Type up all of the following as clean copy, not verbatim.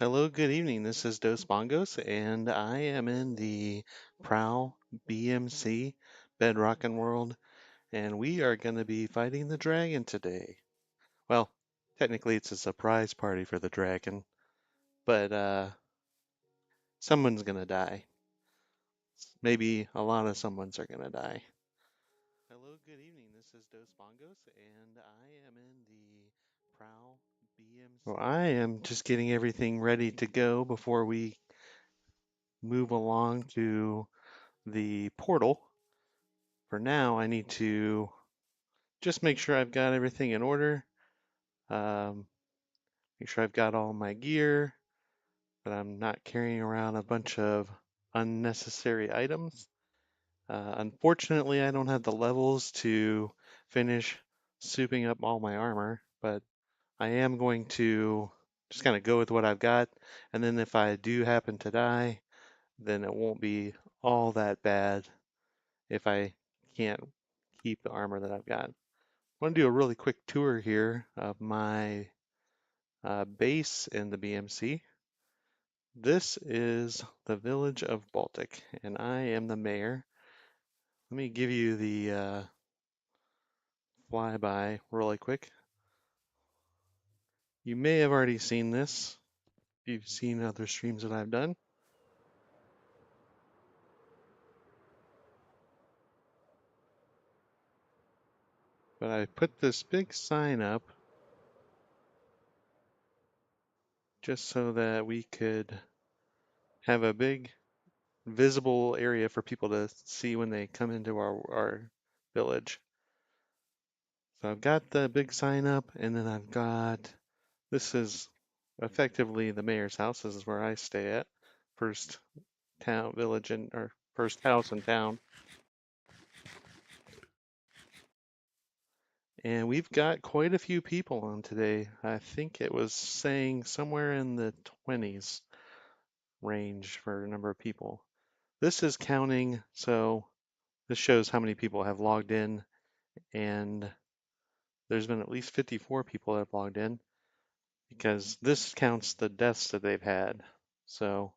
Hello, good evening. This is Dos Bongos, and I am in the Prowl BMC Bedrockin' World, and we are going to be fighting the dragon today. Well, technically, it's a surprise party for the dragon, but someone's going to die. Maybe a lot of someone's are going to die. Hello, good evening. This is Dos Bongos, and I am in the Prowl BMC. Well, I am just getting everything ready to go before we move along to the portal. For now, I need to just make sure I've got everything in order. Make sure I've got all my gear, that I'm not carrying around a bunch of unnecessary items. Unfortunately, I don't have the levels to finish souping up all my armor, but I am going to just kind of go with what I've got. And then if I do happen to die, then it won't be all that bad if I can't keep the armor that I've got. I want to do a really quick tour here of my base in the BMC. This is the village of Baltic, and I am the mayor. Let me give you the flyby really quick. You may have already seen this if you've seen other streams that I've done. But I put this big sign up just so that we could have a big visible area for people to see when they come into our village. So I've got the big sign up, and then I've got, this is effectively the mayor's house. This is where I stay at. First town, village, or first house in town. And we've got quite a few people on today. I think it was saying somewhere in the 20s range for a number of people. This is counting, so this shows how many people have logged in, and there's been at least 54 people that have logged in because this counts the deaths that they've had. So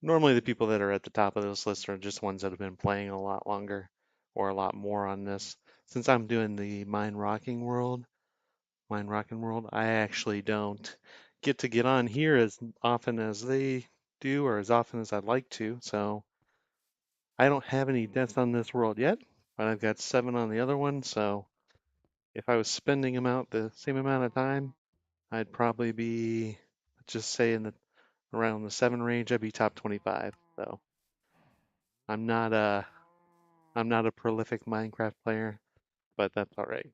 normally the people that are at the top of this list are just ones that have been playing a lot longer or a lot more on this. Since I'm doing the Mine Rocking World, I actually don't get on here as often as they do or as often as I'd like to. So I don't have any deaths on this world yet, but I've got 7 on the other one. So if I was spending them out the same amount of time, I'd probably be, just say around the 7 range, I'd be top 25. So I'm not a prolific Minecraft player, but that's all right.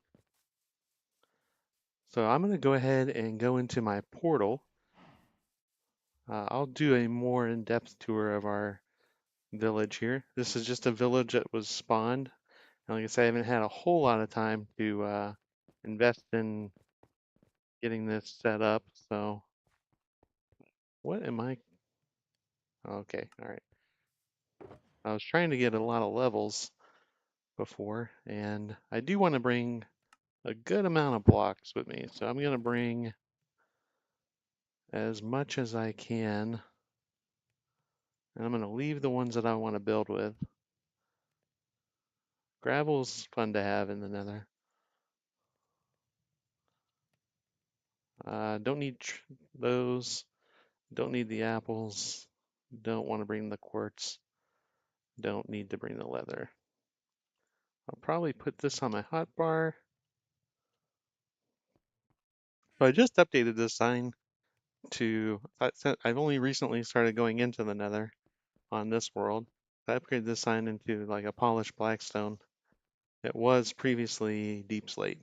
So I'm going to go ahead and go into my portal. I'll do a more in-depth tour of our village here. This is just a village that was spawned. And like I said, I haven't had a whole lot of time to invest in getting this set up. So what am I? Okay, all right. I was trying to get a lot of levels before, and I do want to bring a good amount of blocks with me. So I'm going to bring as much as I can, and I'm going to leave the ones that I want to build with. Gravel's fun to have in the nether. Don't need those. Don't need the apples. Don't want to bring the quartz. Don't need to bring the leather. I'll probably put this on my hotbar. So I just updated this sign to, I've only recently started going into the nether on this world. I upgraded this sign into like a polished blackstone. It was previously deep slate.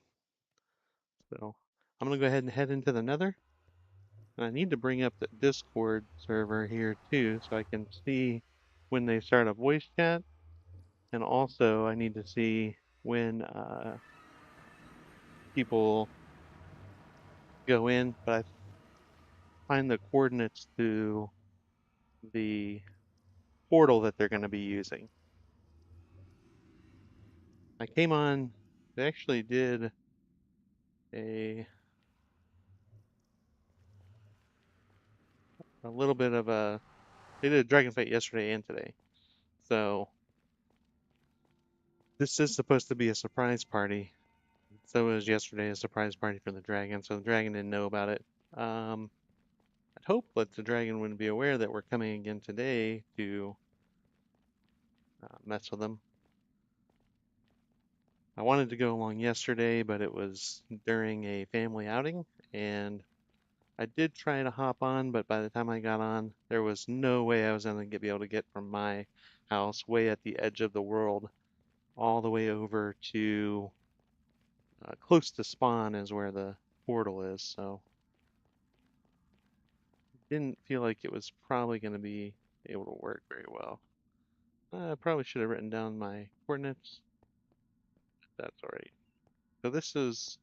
So I'm gonna go ahead and head into the nether. And I need to bring up the Discord server here too so I can see when they start a voice chat. And also I need to see when people go in, but I find the coordinates to the portal that they're going to be using. I came on, they actually did a a little bit of a. They did a dragon fight yesterday and today, so this is supposed to be a surprise party. So was yesterday a surprise party for the dragon, so the dragon didn't know about it. I'd hope that the dragon wouldn't be aware that we're coming again today to mess with them. I wanted to go along yesterday, but it was during a family outing, and I did try to hop on, but by the time I got on, there was no way I was going to be able to get from my house way at the edge of the world all the way over to close to spawn is where the portal is, so didn't feel like it was probably going to be able to work very well. I probably should have written down my coordinates. That's all right. So this is,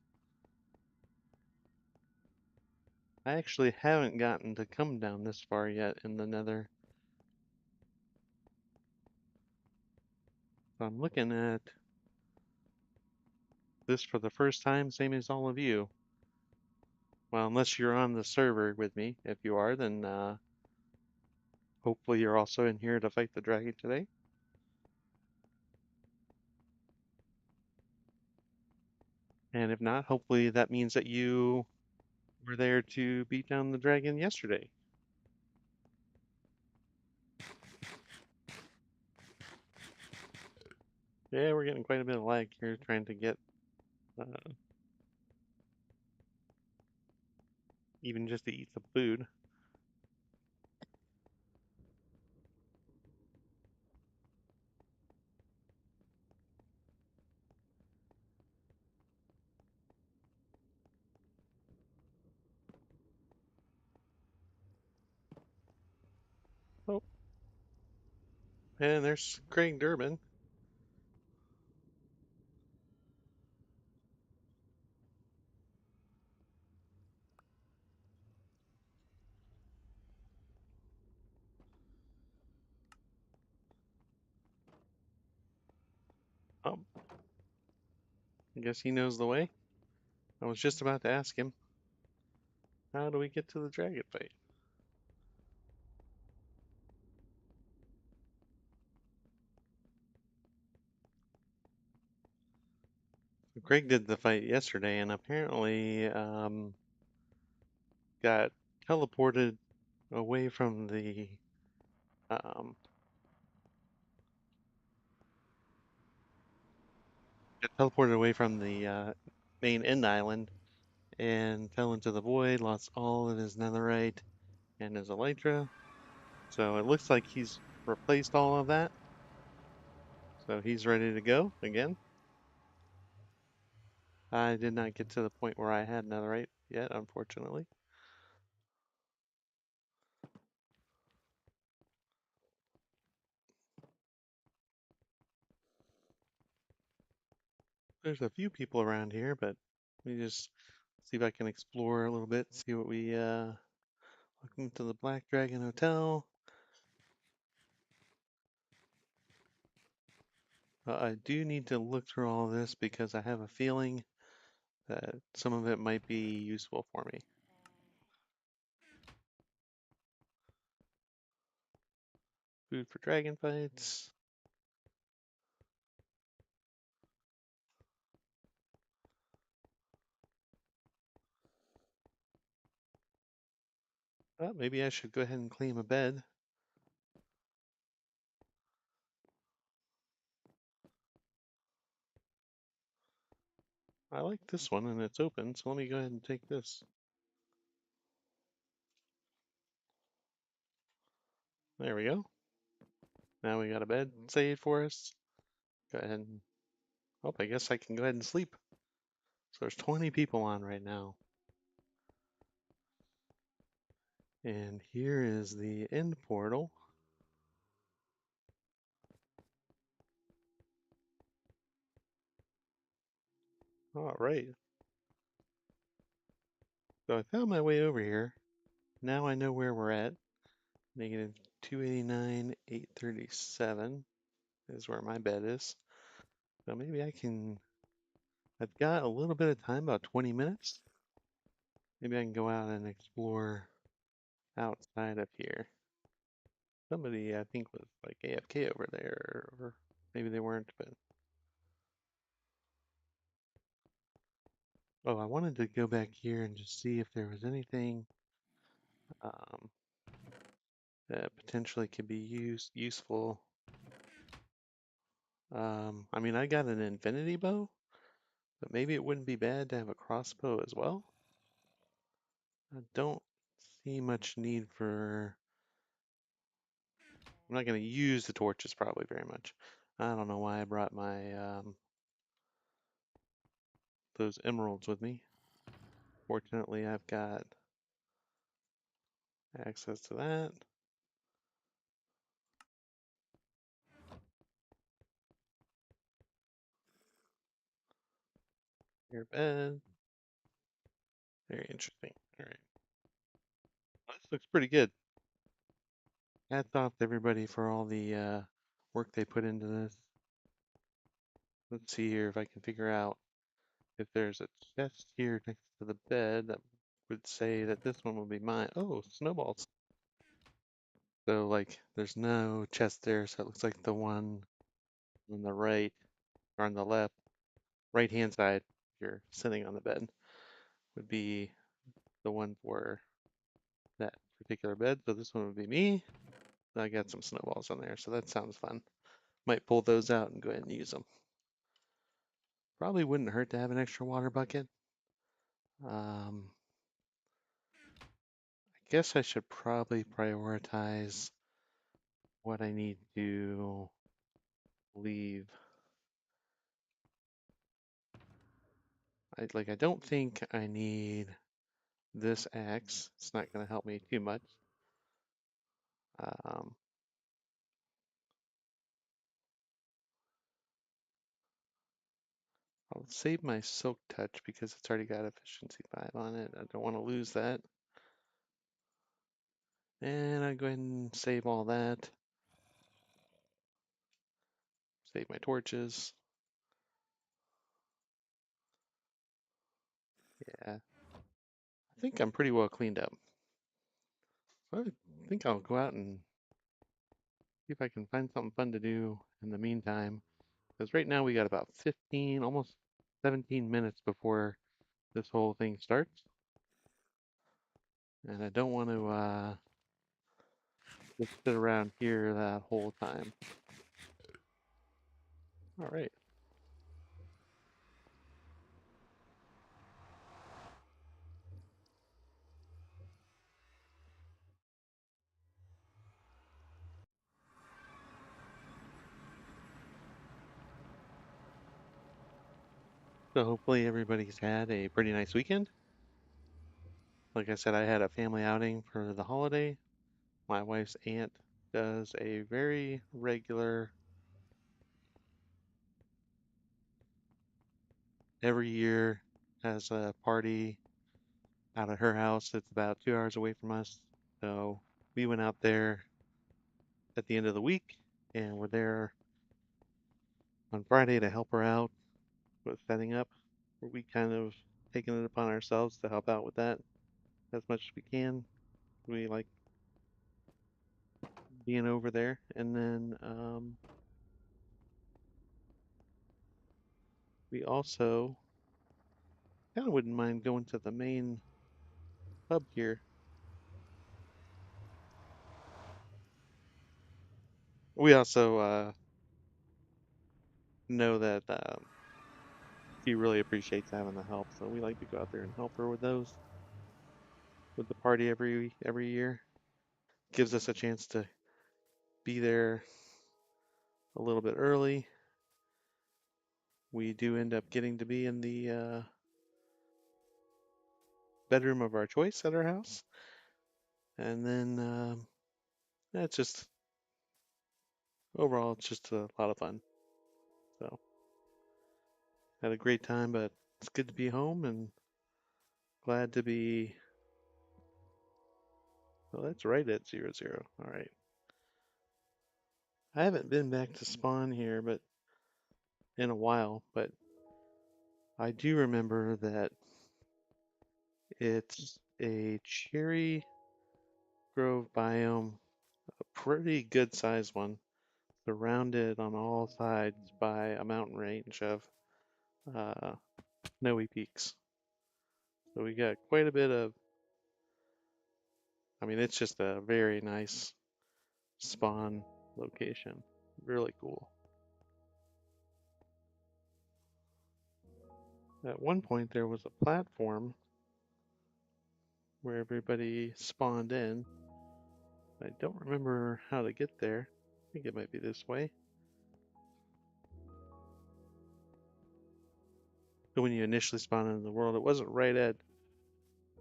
I actually haven't gotten to come down this far yet in the Nether. So I'm looking at this for the first time, same as all of you. Well, unless you're on the server with me. If you are, then hopefully you're also in here to fight the dragon today. And if not, hopefully that means that you were there to beat down the dragon yesterday. Yeah, we're getting quite a bit of lag here trying to get uh, even just to eat some food. Oh, and there's Craig Durbin. Oh, I guess he knows the way. I was just about to ask him, how do we get to the dragon fight? Greg did the fight yesterday and apparently got teleported away from the um, main end island and fell into the void, lost all of his netherite and his elytra. So it looks like he's replaced all of that. So he's ready to go again. I did not get to the point where I had netherite yet, unfortunately. There's a few people around here, but let me just see if I can explore a little bit, see what we looking to the Black Dragon Hotel. I do need to look through all of this because I have a feeling that some of it might be useful for me. Food for dragon fights. Maybe I should go ahead and claim a bed. I like this one and it's open, so let me go ahead and take this. There we go. Now we got a bed saved for us. Go ahead and, oh, I guess I can go ahead and sleep. So there's 20 people on right now. And here is the end portal. All right. So I found my way over here. Now I know where we're at. Negative 289, 837 is where my bed is. So maybe I can, I've got a little bit of time, about 20 minutes. Maybe I can go out and explore outside of here. Somebody, I think, was like AFK over there, or maybe they weren't, but. Oh, I wanted to go back here and just see if there was anything um, that potentially could be useful. I mean, I got an infinity bow, but maybe it wouldn't be bad to have a crossbow as well. I don't see much need for. I'm not going to use the torches probably very much. I don't know why I brought my those emeralds with me. Fortunately, I've got access to that. Your bed. Very interesting. All right. Well, this looks pretty good. Hats off to everybody for all the work they put into this. Let's see here if I can figure out if there's a chest here next to the bed that would say that this one will be mine. Oh, snowballs. So, like, there's no chest there, so it looks like the one on the right or on the left, right-hand side, if you're sitting on the bed, would be the one for that particular bed. So this one would be me. I got some snowballs on there, so that sounds fun. Might pull those out and go ahead and use them. Probably wouldn't hurt to have an extra water bucket. I guess I should probably prioritize what I need to leave. I don't think I need this axe. It's not going to help me too much. Um, I'll save my silk touch because it's already got efficiency 5 on it. I don't want to lose that. And I go ahead and save all that. Save my torches. Yeah. I think I'm pretty well cleaned up. So I think I'll go out and see if I can find something fun to do in the meantime. Because right now we got about 15, almost 17 minutes before this whole thing starts. And I don't want to just sit around here that whole time. All right. So hopefully everybody's had a pretty nice weekend. Like I said, I had a family outing for the holiday. My wife's aunt does a very regular, every year has a party out at her house. It's about 2 hours away from us. So we went out there at the end of the week and we're there on Friday to help her out with setting up. We kind of taken it upon ourselves to help out with that as much as we can. We like being over there. And then we also kind of wouldn't mind going to the main hub here. We also know that she really appreciates having the help, so we like to go out there and help her with those, with the party every year. Gives us a chance to be there a little bit early. We do end up getting to be in the bedroom of our choice at our house, and then it's just overall it's just a lot of fun. So had a great time, but it's good to be home and glad to be. Well, that's right at 0, 0. All right. I haven't been back to spawn here, but in a while, but I do remember that it's a cherry grove biome, a pretty good sized one, surrounded on all sides by a mountain range of snowy peaks. So we got quite a bit of, I mean, it's just a very nice spawn location. Really cool. At one point, there was a platform where everybody spawned in. I don't remember how to get there. I think it might be this way. So when you initially spawn into the world, it wasn't right at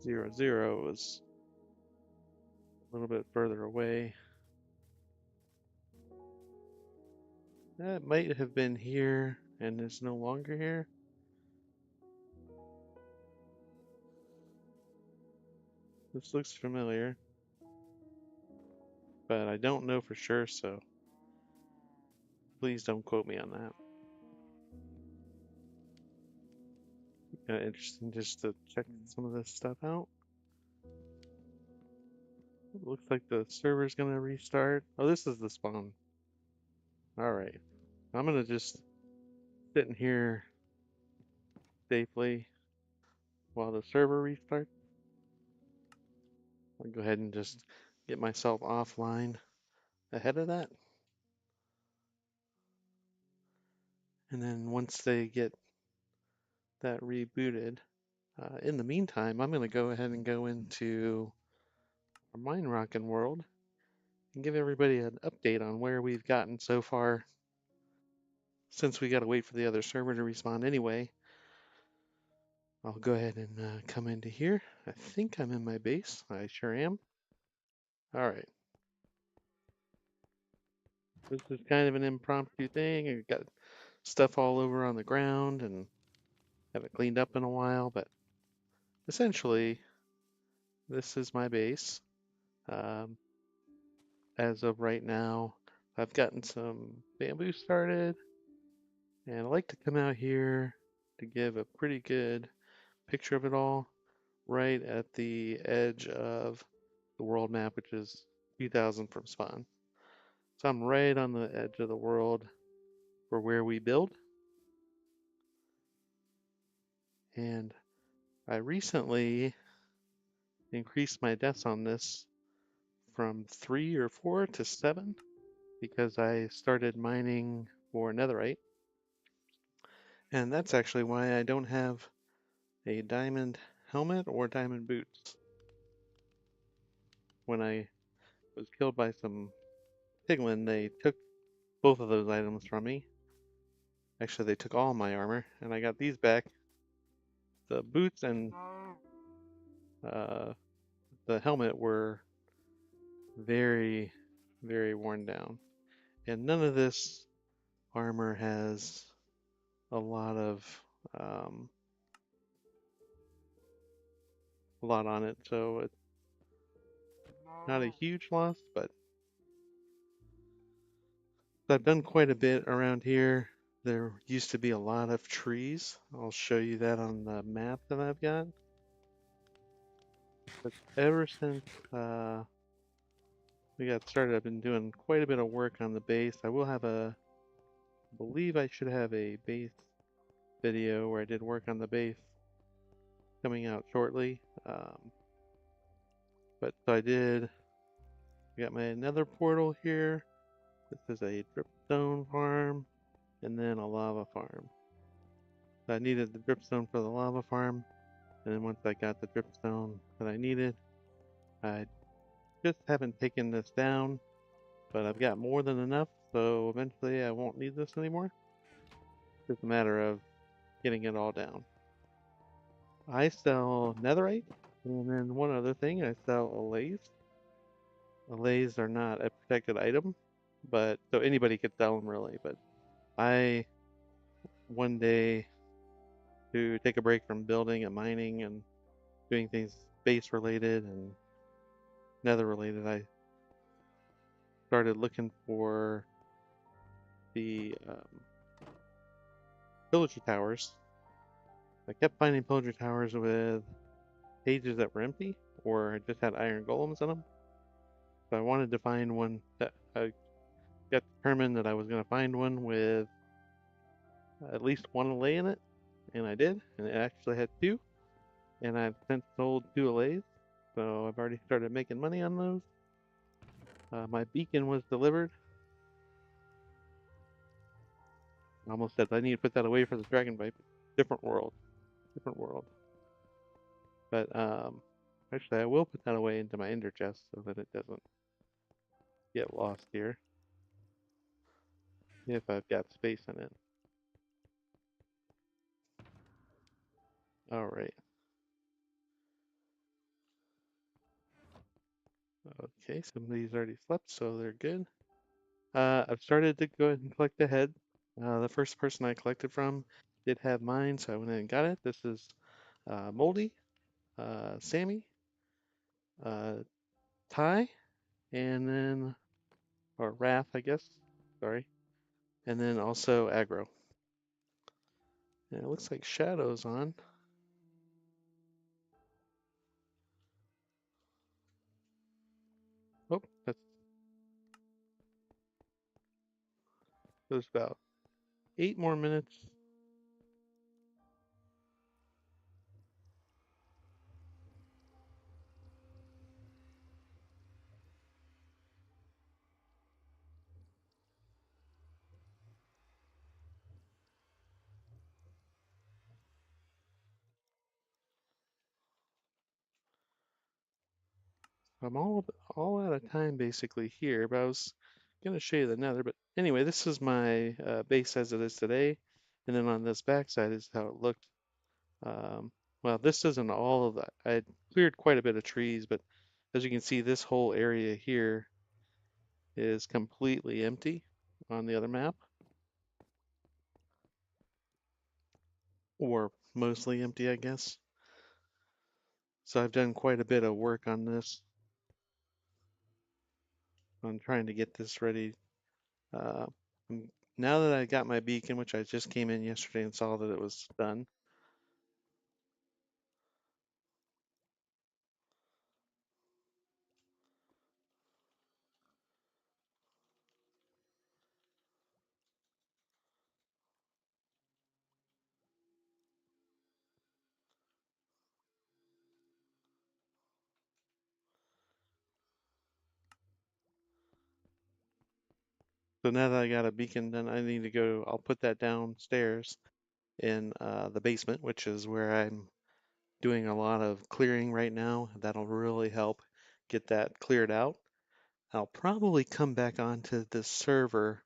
0, 0. It was a little bit further away. That might have been here and is no longer here. This looks familiar, but I don't know for sure, so please don't quote me on that. Kind of interesting just to check some of this stuff out. It looks like the server's gonna restart. Oh, this is the spawn. Alright. I'm gonna just sit in here safely while the server restarts. I'll go ahead and just get myself offline ahead of that. And then once they get that rebooted, in the meantime, I'm going to go ahead and go into our Mine Rockin' world and give everybody an update on where we've gotten so far. Since we got to wait for the other server to respawn anyway, I'll go ahead and come into here. I think I'm in my base. I sure am. All right. This is kind of an impromptu thing. I've got stuff all over on the ground and haven't cleaned up in a while, but essentially, this is my base. Um, as of right now, I've gotten some bamboo started, and I like to come out here to give a pretty good picture of it all right at the edge of the world map, which is 2000 from spawn. So I'm right on the edge of the world for where we build. And I recently increased my deaths on this from 3 or 4 to 7 because I started mining for netherite. And that's actually why I don't have a diamond helmet or diamond boots. When I was killed by some piglin, they took both of those items from me. Actually, they took all my armor, and I got these back. The boots and the helmet were very, very worn down. And none of this armor has a lot of a lot on it, so it's not a huge loss, but I've done quite a bit around here. There used to be a lot of trees. I'll show you that on the map that I've got. But ever since we got started, I've been doing quite a bit of work on the base. I will have I believe I should have a base video where I did work on the base coming out shortly. But so I did. I got my nether portal here. This is a dripstone farm and then a lava farm. So I needed the dripstone for the lava farm, and then once I got the dripstone that I needed, I just haven't taken this down, but I've got more than enough, so eventually I won't need this anymore. It's just a matter of getting it all down. I sell netherite, and then one other thing, I sell allays. Allays are not a protected item, but so anybody could sell them really, but I one day to take a break from building and mining and doing things base related and nether related, I started looking for the pillager towers. I kept finding pillager towers with pages that were empty or just had iron golems in them. So I wanted to find one that I got determined that I was going to find one with at least one allay in it, and I did, and it actually had two, and I've since sold two allays, so I've already started making money on those. My beacon was delivered. I almost said I need to put that away for the dragon bite. Different world, different world. But actually, I will put that away into my ender chest so that it doesn't get lost here if I've got space in it. All right. Okay, some of these already slept, so they're good. I've started to go ahead and collect the head. The first person I collected from did have mine, so I went in and got it. This is Moldy, Sammy, uh, Ty, and then, or Wrath, I guess. Sorry. And then also Aggro. And it looks like Shadow's on. Oh, that's there's about 8 more minutes. I'm all out of time basically here, but I was gonna show you the nether. But anyway, this is my base as it is today, and then on this backside is how it looked. Um, well, this isn't all of that. I cleared quite a bit of trees, but as you can see, this whole area here is completely empty on the other map, or mostly empty, I guess. So I've done quite a bit of work on this, on trying to get this ready. Uh, now that I got my beacon, which I just came in yesterday and saw that it was done, so now that I got a beacon, then I need to go, I'll put that downstairs in the basement, which is where I'm doing a lot of clearing right now. That'll really help get that cleared out. I'll probably come back onto this server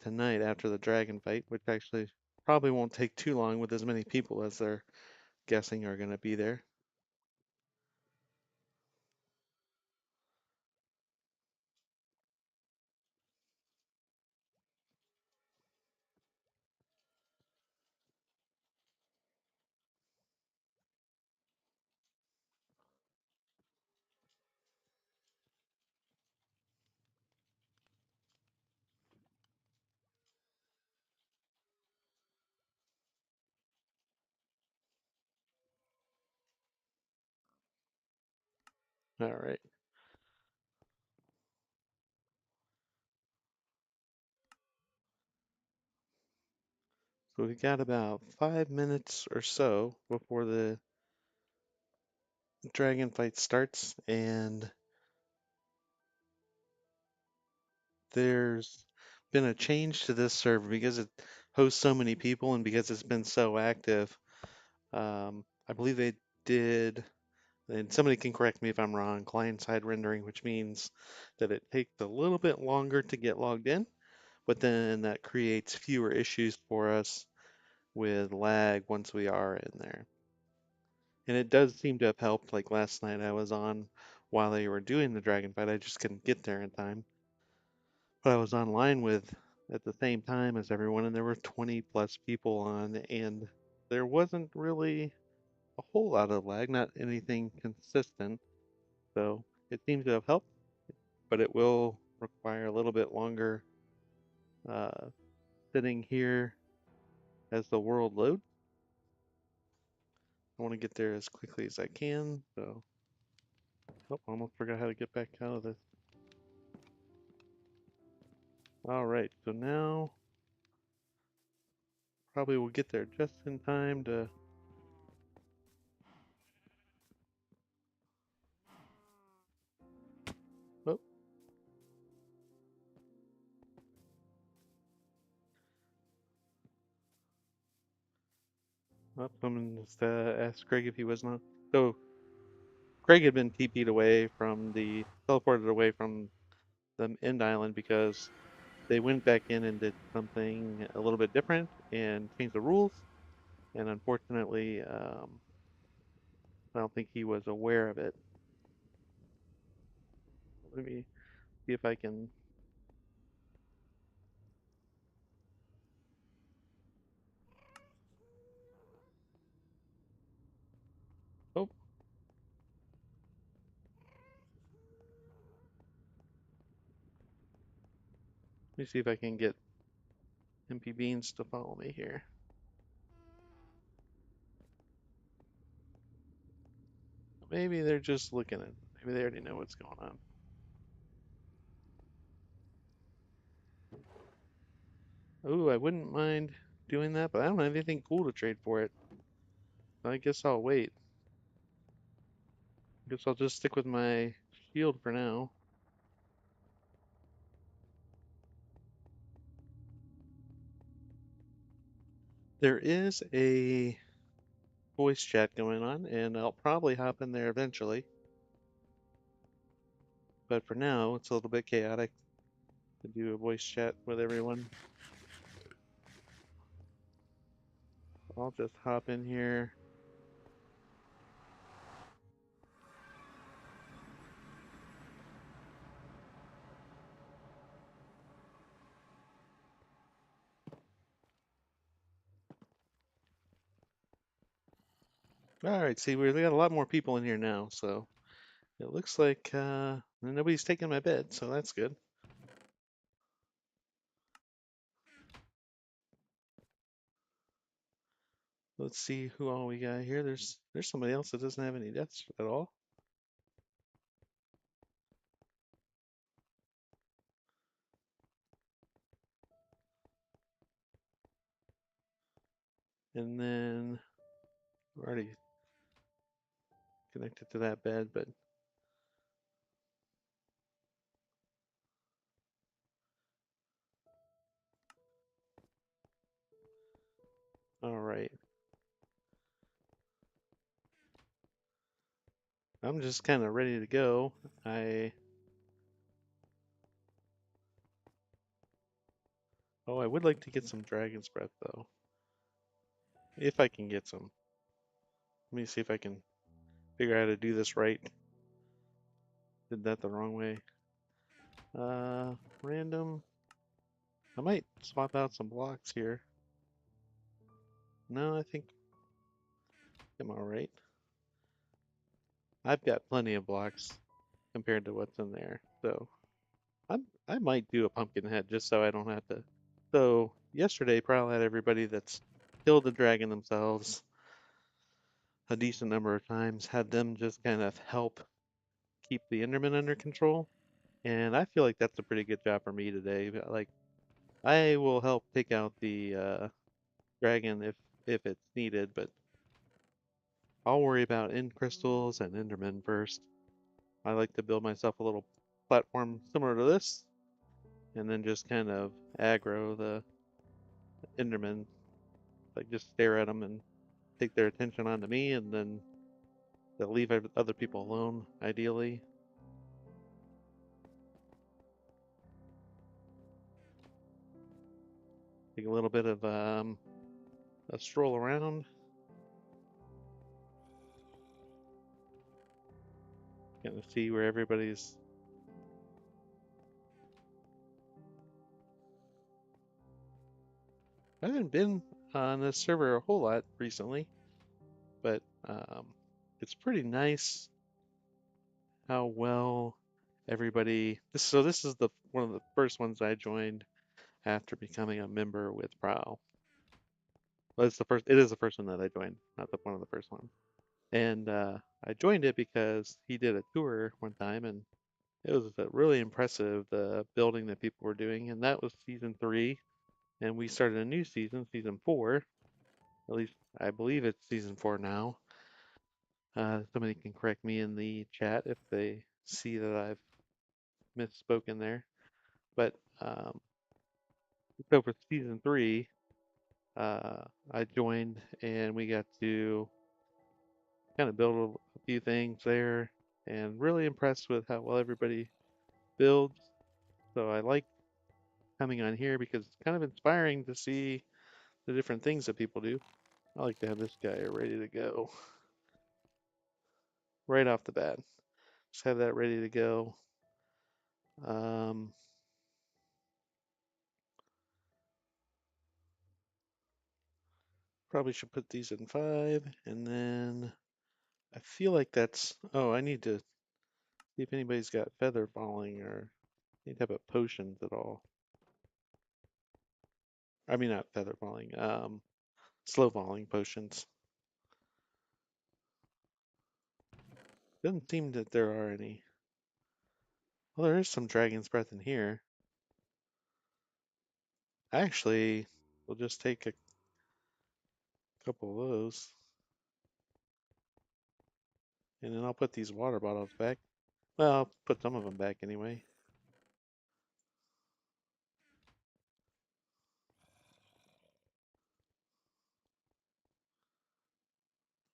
tonight after the dragon fight, which actually probably won't take too long with as many people as they're guessing are going to be there. All right. So we got about 5 minutes or so before the dragon fight starts, and there's been a change to this server because it hosts so many people and because it's been so active. I believe they did, and somebody can correct me if I'm wrong, client-side rendering, which means that it takes a little bit longer to get logged in, but then that creates fewer issues for us with lag once we are in there. And it does seem to have helped. Like last night, I was on while they were doing the dragon fight. I just couldn't get there in time. But I was online with at the same time as everyone, and there were 20 plus people on, and there wasn't really a whole lot of lag, not anything consistent. So it seems to have helped, but it will require a little bit longer uh, sitting here as the world loads. I want to get there as quickly as I can. So, oh, almost forgot how to get back out of this. All right, so now probably we'll get there just in time to. Oh, someone just asked Greg if he was not. So Greg had been TP'd away from teleported away from the end island because they went back in and did something a little bit different and changed the rules. And unfortunately, I don't think he was aware of it. Let me see if I can. Oh, let me see if I can get MP Beans to follow me here. Maybe they're just looking at. Maybe they already know what's going on. Oh, I wouldn't mind doing that, but I don't have anything cool to trade for it. I guess I'll wait. I guess I'll just stick with my shield for now. There is a voice chat going on, and I'll probably hop in there eventually. But for now, it's a little bit chaotic to do a voice chat with everyone. I'll just hop in here. All right, see, we got a lot more people in here now, so it looks like nobody's taking my bed, so that's good. Let's see who all we got here. There's somebody else that doesn't have any deaths at all. And then we're already connected to that bed, but all right. I'm just kind of ready to go. I would like to get some dragon's breath though, if I can get some. Let me see if I can figure out how to do this right. Did that the wrong way. Random. I might swap out some blocks here. No, I think I'm all right. I've got plenty of blocks compared to what's in there, so I might do a pumpkin head just so I don't have to. So yesterday, Prowl had everybody that's killed the dragon themselves a decent number of times, had them just kind of help keep the Enderman under control, and I feel like that's a pretty good job for me today. Like I will help take out the dragon if it's needed, but I'll worry about end crystals and Endermen first. I like to build myself a little platform similar to this, and then just kind of aggro the Endermen, like just stare at them and take their attention onto me, and then they'll leave other people alone, ideally. Take a little bit of a stroll around, kind of see where everybody's. I haven't been on this server a whole lot recently, but it's pretty nice how well everybody. This is the one of the first ones I joined after becoming a member with Prowl. Well, it's the first. It is the first one that I joined, not the one of the first ones. And I joined it because he did a tour one time, and It was really impressive, the building that people were doing, and that was season 3. And we started a new season, season 4. At least I believe it's season 4 now. Somebody can correct me in the chat if they see that I've misspoken there. But so for season 3, I joined and we got to kind of build a few things there, and really impressed with how well everybody builds. So I like coming on here because it's kind of inspiring to see the different things that people do. I like to have this guy ready to go right off the bat. Just have that ready to go. Um, Probably should put these in 5, and then I feel like that's. Oh, I need to see if anybody's got feather falling or any type of potions at all. I mean, not feather falling. Slow falling potions. Doesn't seem that there are any. Well, there is some dragon's breath in here. Actually, we'll just take a couple of those, and then I'll put these water bottles back. Well, I'll put some of them back anyway.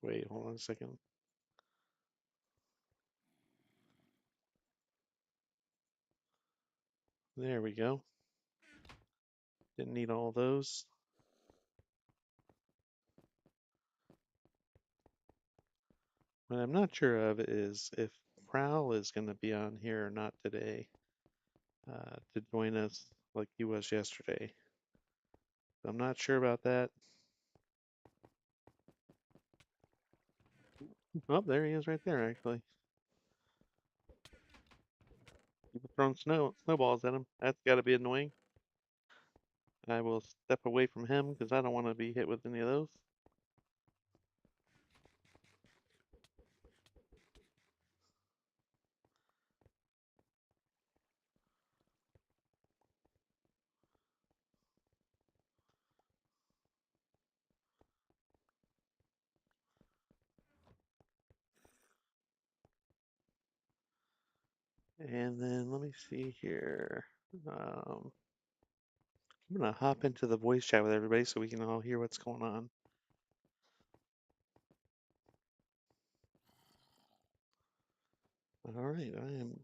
Wait, hold on a second. There we go. Didn't need all those. What I'm not sure of is if Prowl is going to be on here or not today to join us like he was yesterday. I'm not sure about that. Oh, there he is right there, actually. People throwing snowballs at him. That's got to be annoying. I will step away from him because I don't want to be hit with any of those. And then let me see here. I'm gonna hop into the voice chat with everybody so we can all hear what's going on. All right, I am.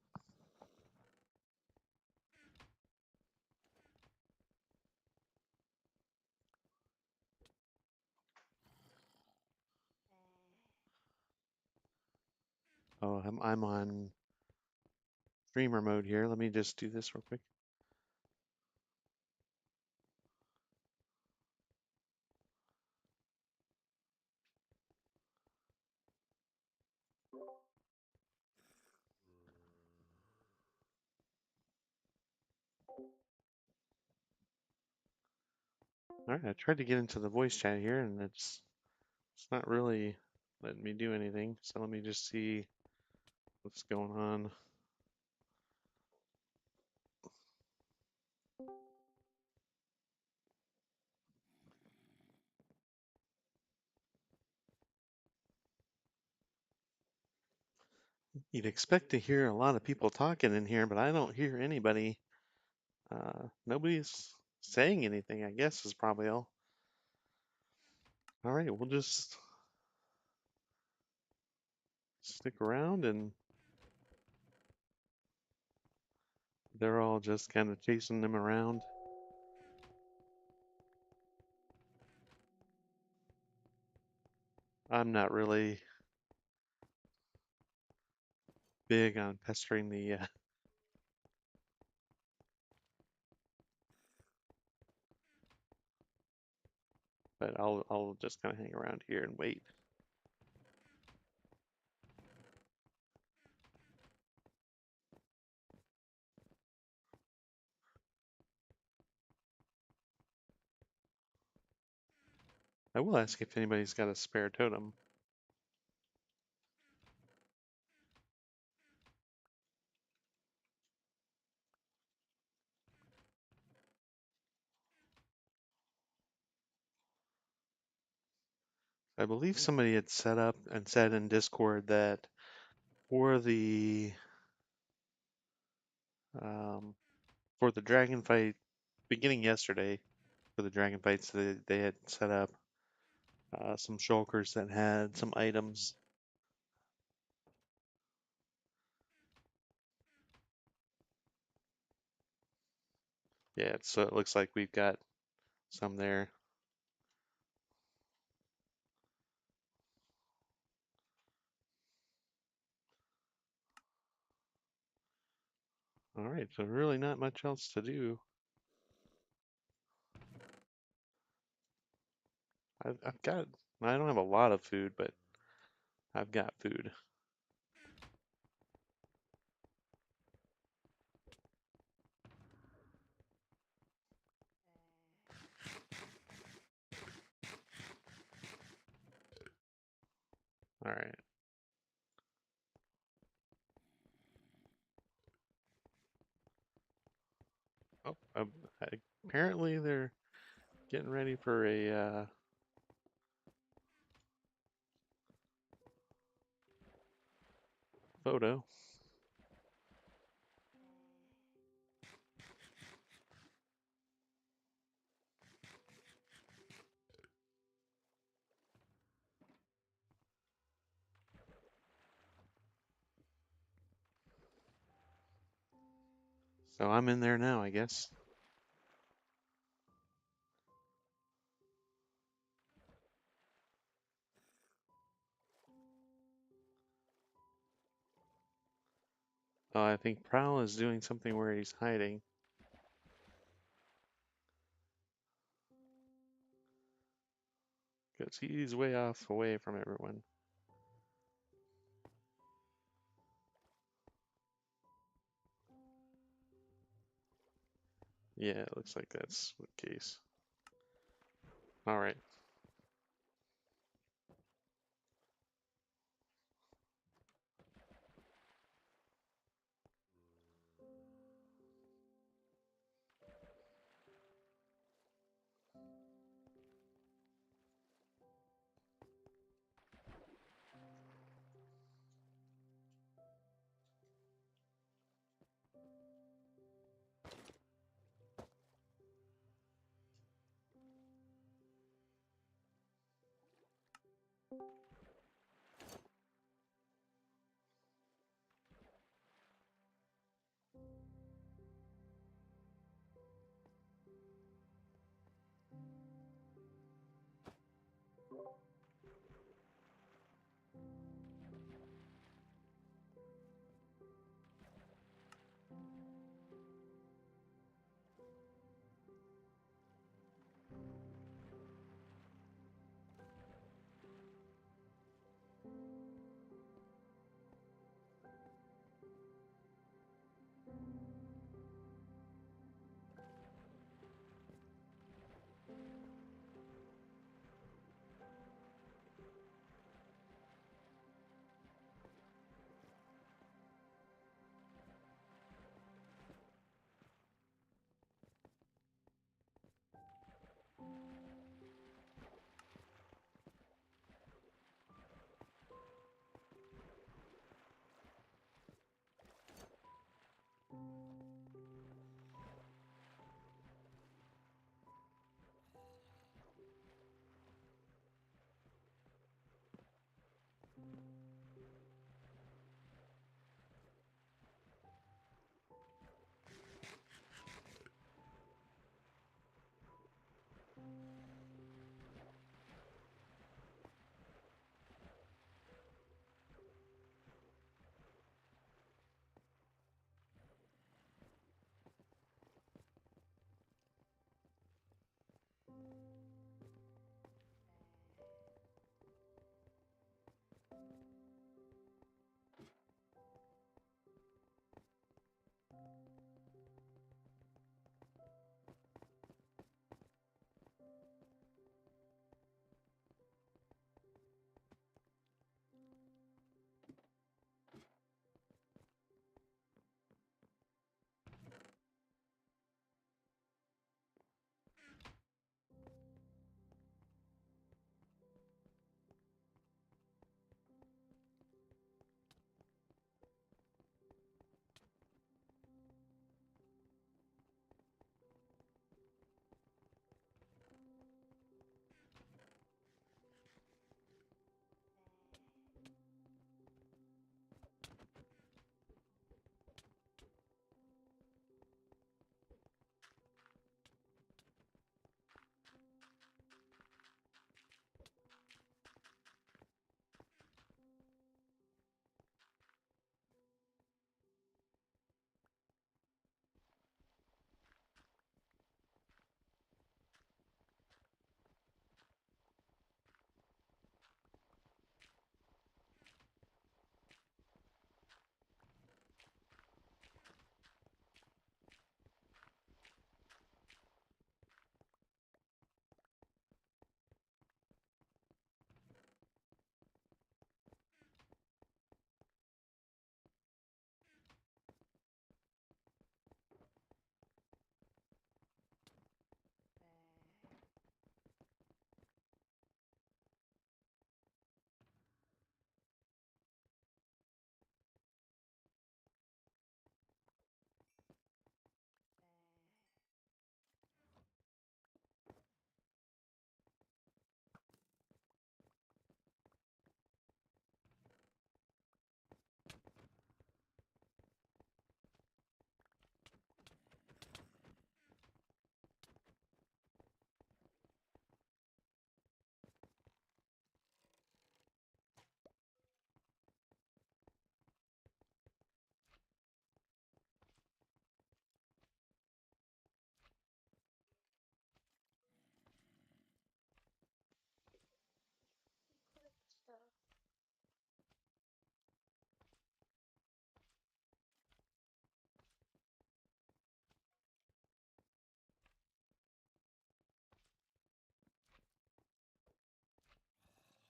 Oh, I'm on streamer mode here. Let me just do this real quick. All right, I tried to get into the voice chat here, and it's not really letting me do anything. So let me just see what's going on. You'd expect to hear a lot of people talking in here, but I don't hear anybody. Nobody's saying anything, I guess, is probably all. All right, we'll just stick around, and they're all just kind of chasing them around. I'm not really big on pestering but I'll just kind of hang around here and wait. I will ask if anybody's got a spare totem. I believe somebody had set up and said in Discord that for the um, for the dragon fight beginning yesterday, for the dragon fights, they had set up some shulkers that had some items. Yeah, so it looks like we've got some there. All right, so really not much else to do. I've got, I don't have a lot of food, but I've got food. All right. Oh, apparently they're getting ready for a photo. So I'm in there now, I guess. I think Prowl is doing something where he's hiding. Because he's way off away from everyone. Yeah, it looks like that's the case. All right.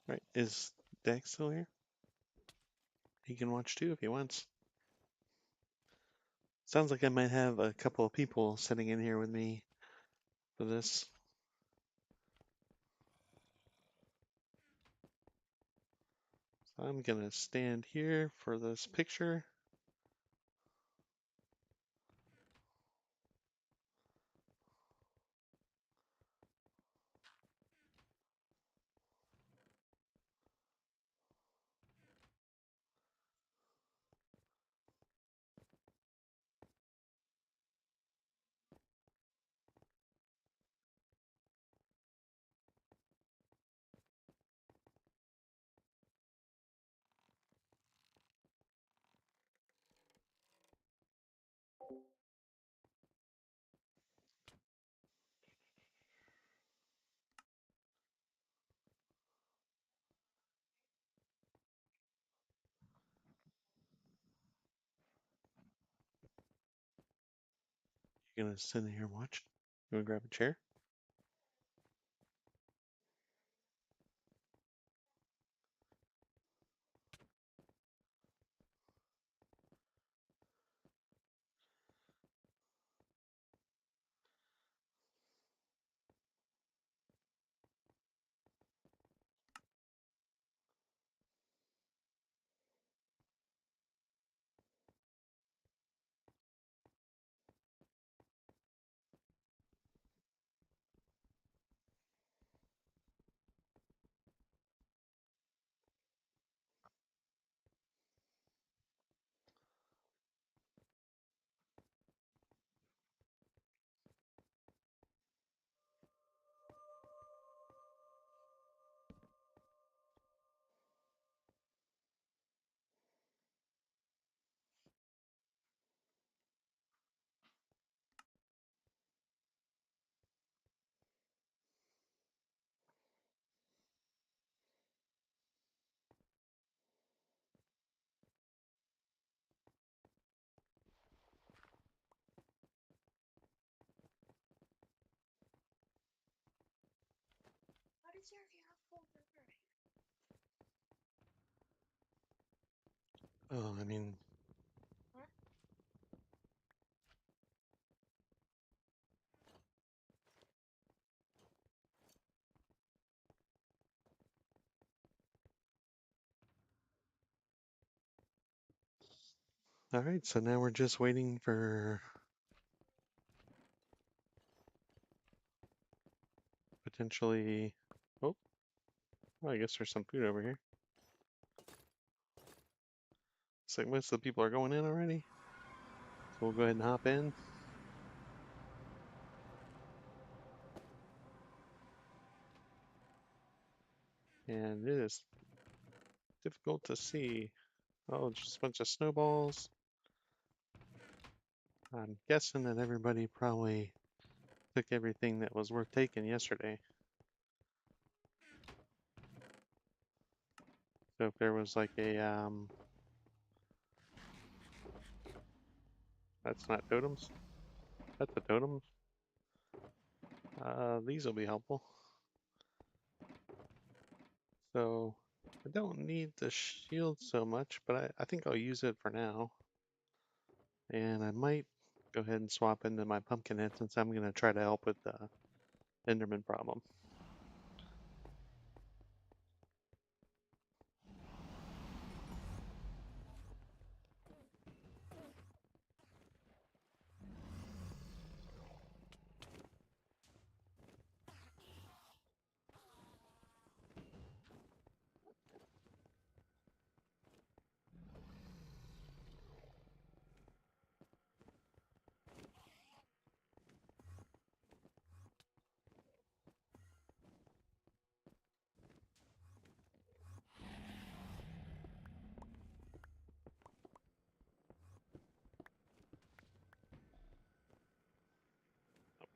Right, is Dex still here? He can watch too if he wants. Sounds like I might have a couple of people sitting in here with me for this. So I'm gonna stand here for this picture. You're gonna sit in here and watch. You wanna grab a chair? Oh, I mean, all right, so now we're just waiting for potentially, oh, well, I guess there's some food over here. Looks like most of the people are going in already. So we'll go ahead and hop in. And it is difficult to see. Oh, just a bunch of snowballs. I'm guessing that everybody probably took everything that was worth taking yesterday. So if there was like a, that's not totems. That's a totem. These will be helpful. So I don't need the shield so much, but I think I'll use it for now. And I might go ahead and swap into my pumpkin head since I'm going to try to help with the Enderman problem.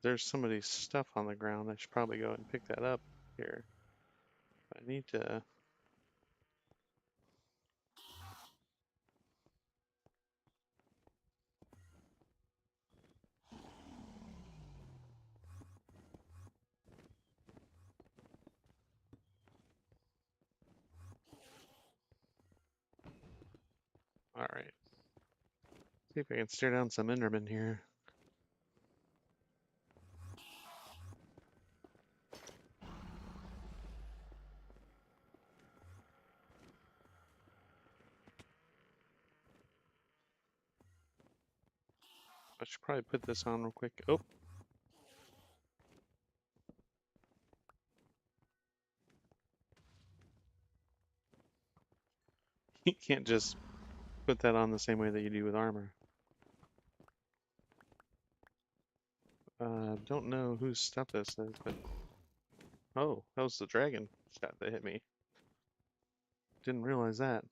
There's somebody's stuff on the ground. I should probably go and pick that up here. I need to. Alright. See if I can stare down some Endermen here. I should probably put this on real quick. Oh! You can't just put that on the same way that you do with armor. Don't know whose stuff this is, but... Oh, that was the dragon shot that hit me. Didn't realize that.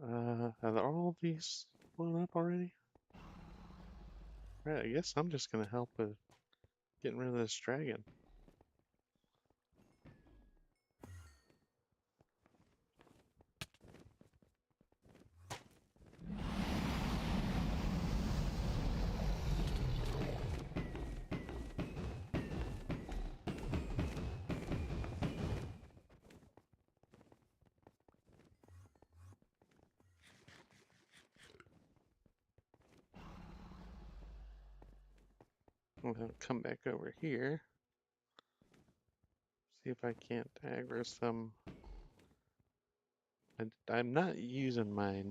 Are all these blown up already? Right, I guess I'm just gonna help with getting rid of this dragon. I'm gonna come back over here. See if I can't aggro some. I'm not using my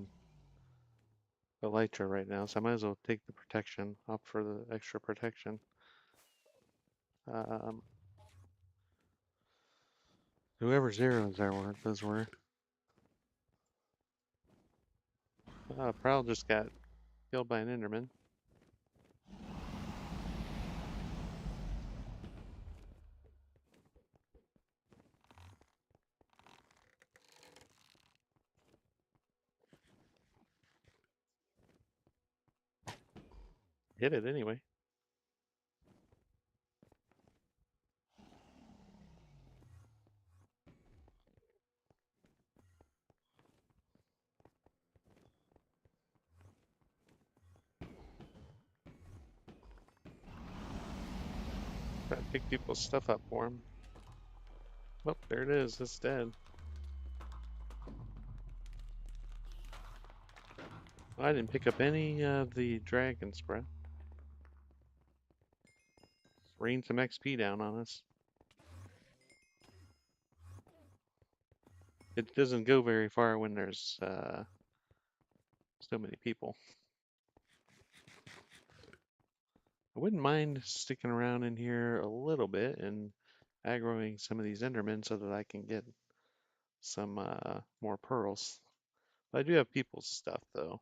elytra right now, so I might as well take the protection off for the extra protection. Um, Whoever's arrows those were. Prowl just got killed by an Enderman. Hit it anyway. Try to pick people's stuff up for him. Oh, there it is. It's dead. I didn't pick up any of the dragon spread. Rain some XP down on us. It doesn't go very far when there's so many people. I wouldn't mind sticking around in here a little bit and aggroing some of these Endermen so that I can get some more pearls. I do have people's stuff though.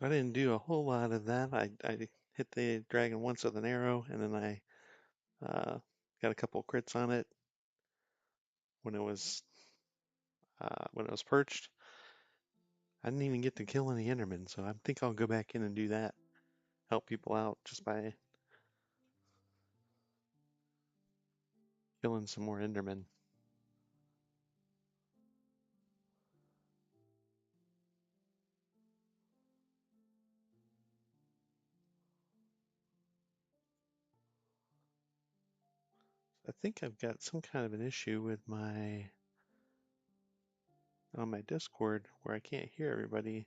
I didn't do a whole lot of that. I hit the dragon once with an arrow, and then I got a couple crits on it when it was perched. I didn't even get to kill any Endermen, so I think I'll go back in and do that. Help people out just by killing some more Endermen. I think I've got some kind of an issue with on my Discord where I can't hear everybody.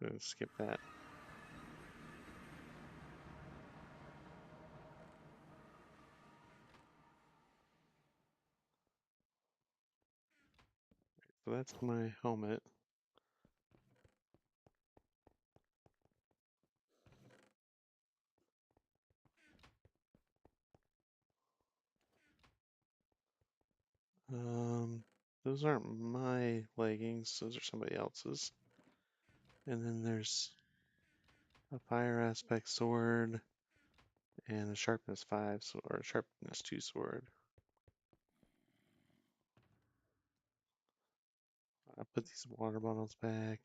I'm gonna skip that. So that's my helmet. Those aren't my leggings, those are somebody else's. And then there's a fire aspect sword and a sharpness 5 or a sharpness 2 sword. I put these water bottles back.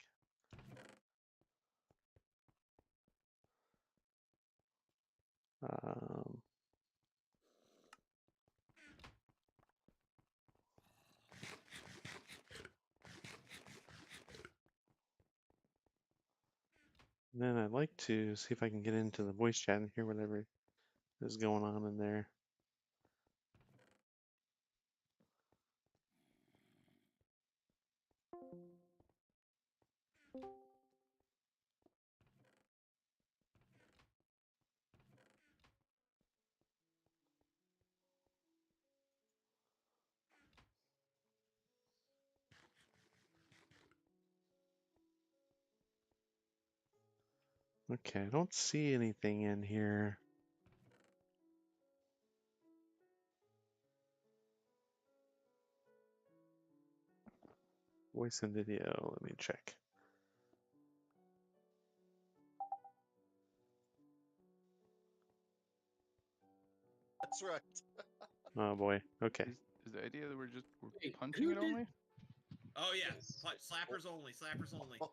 Um, And then I'd like to see if I can get into the voice chat and hear whatever is going on in there. Okay, I don't see anything in here. Voice and video, let me check. That's right. Oh boy, okay. Is the idea that we're Hey, punching who it did- only? Oh yeah, Yes. slappers only, slappers only. Oh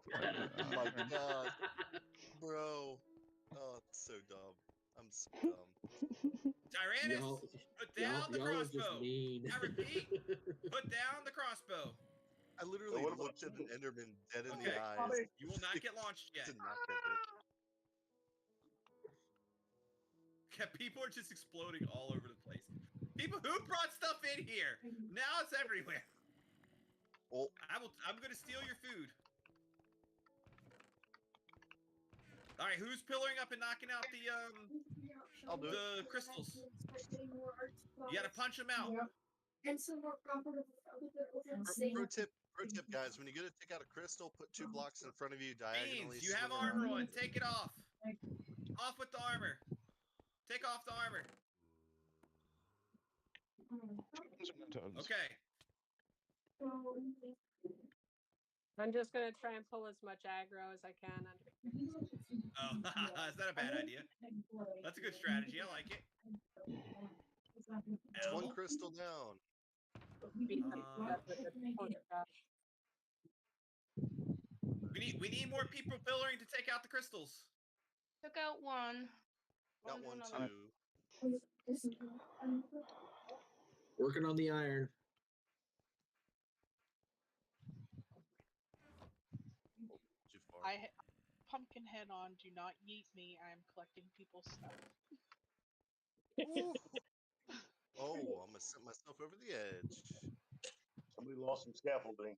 my god, bro. Oh, it's so dumb. I'm so dumb. Tyrannus, Y'all, put down the y'all are just crossbow. mean. I repeat, put down the crossbow. I literally looked at an Enderman dead in Okay. the eyes. You will not get launched yet. To not get hit. Yeah, people are just exploding all over the place. People who brought stuff in here. Now it's everywhere. Oh, I'm gonna steal your food. All right, who's pillaring up and knocking out I'll do it. the crystals? You gotta punch them out. And some more proper Pro tip, guys. When you go to take out a crystal, put 2 blocks in front of you diagonally. Beans, you have swing armor around. on. Take it off. Off with the armor. Take off the armor. Okay. I'm just gonna try and pull as much aggro as I can. Oh, is that a bad idea? That's a good strategy. I like it. It's Ow. 1 crystal down. We need more people pillaring to take out the crystals. Took out one. Got 1, another. 2. Working on the iron. Too far. Pumpkin head on, do not yeet me. I am collecting people's stuff. Oh, I'm gonna set myself over the edge. Somebody lost some scaffolding.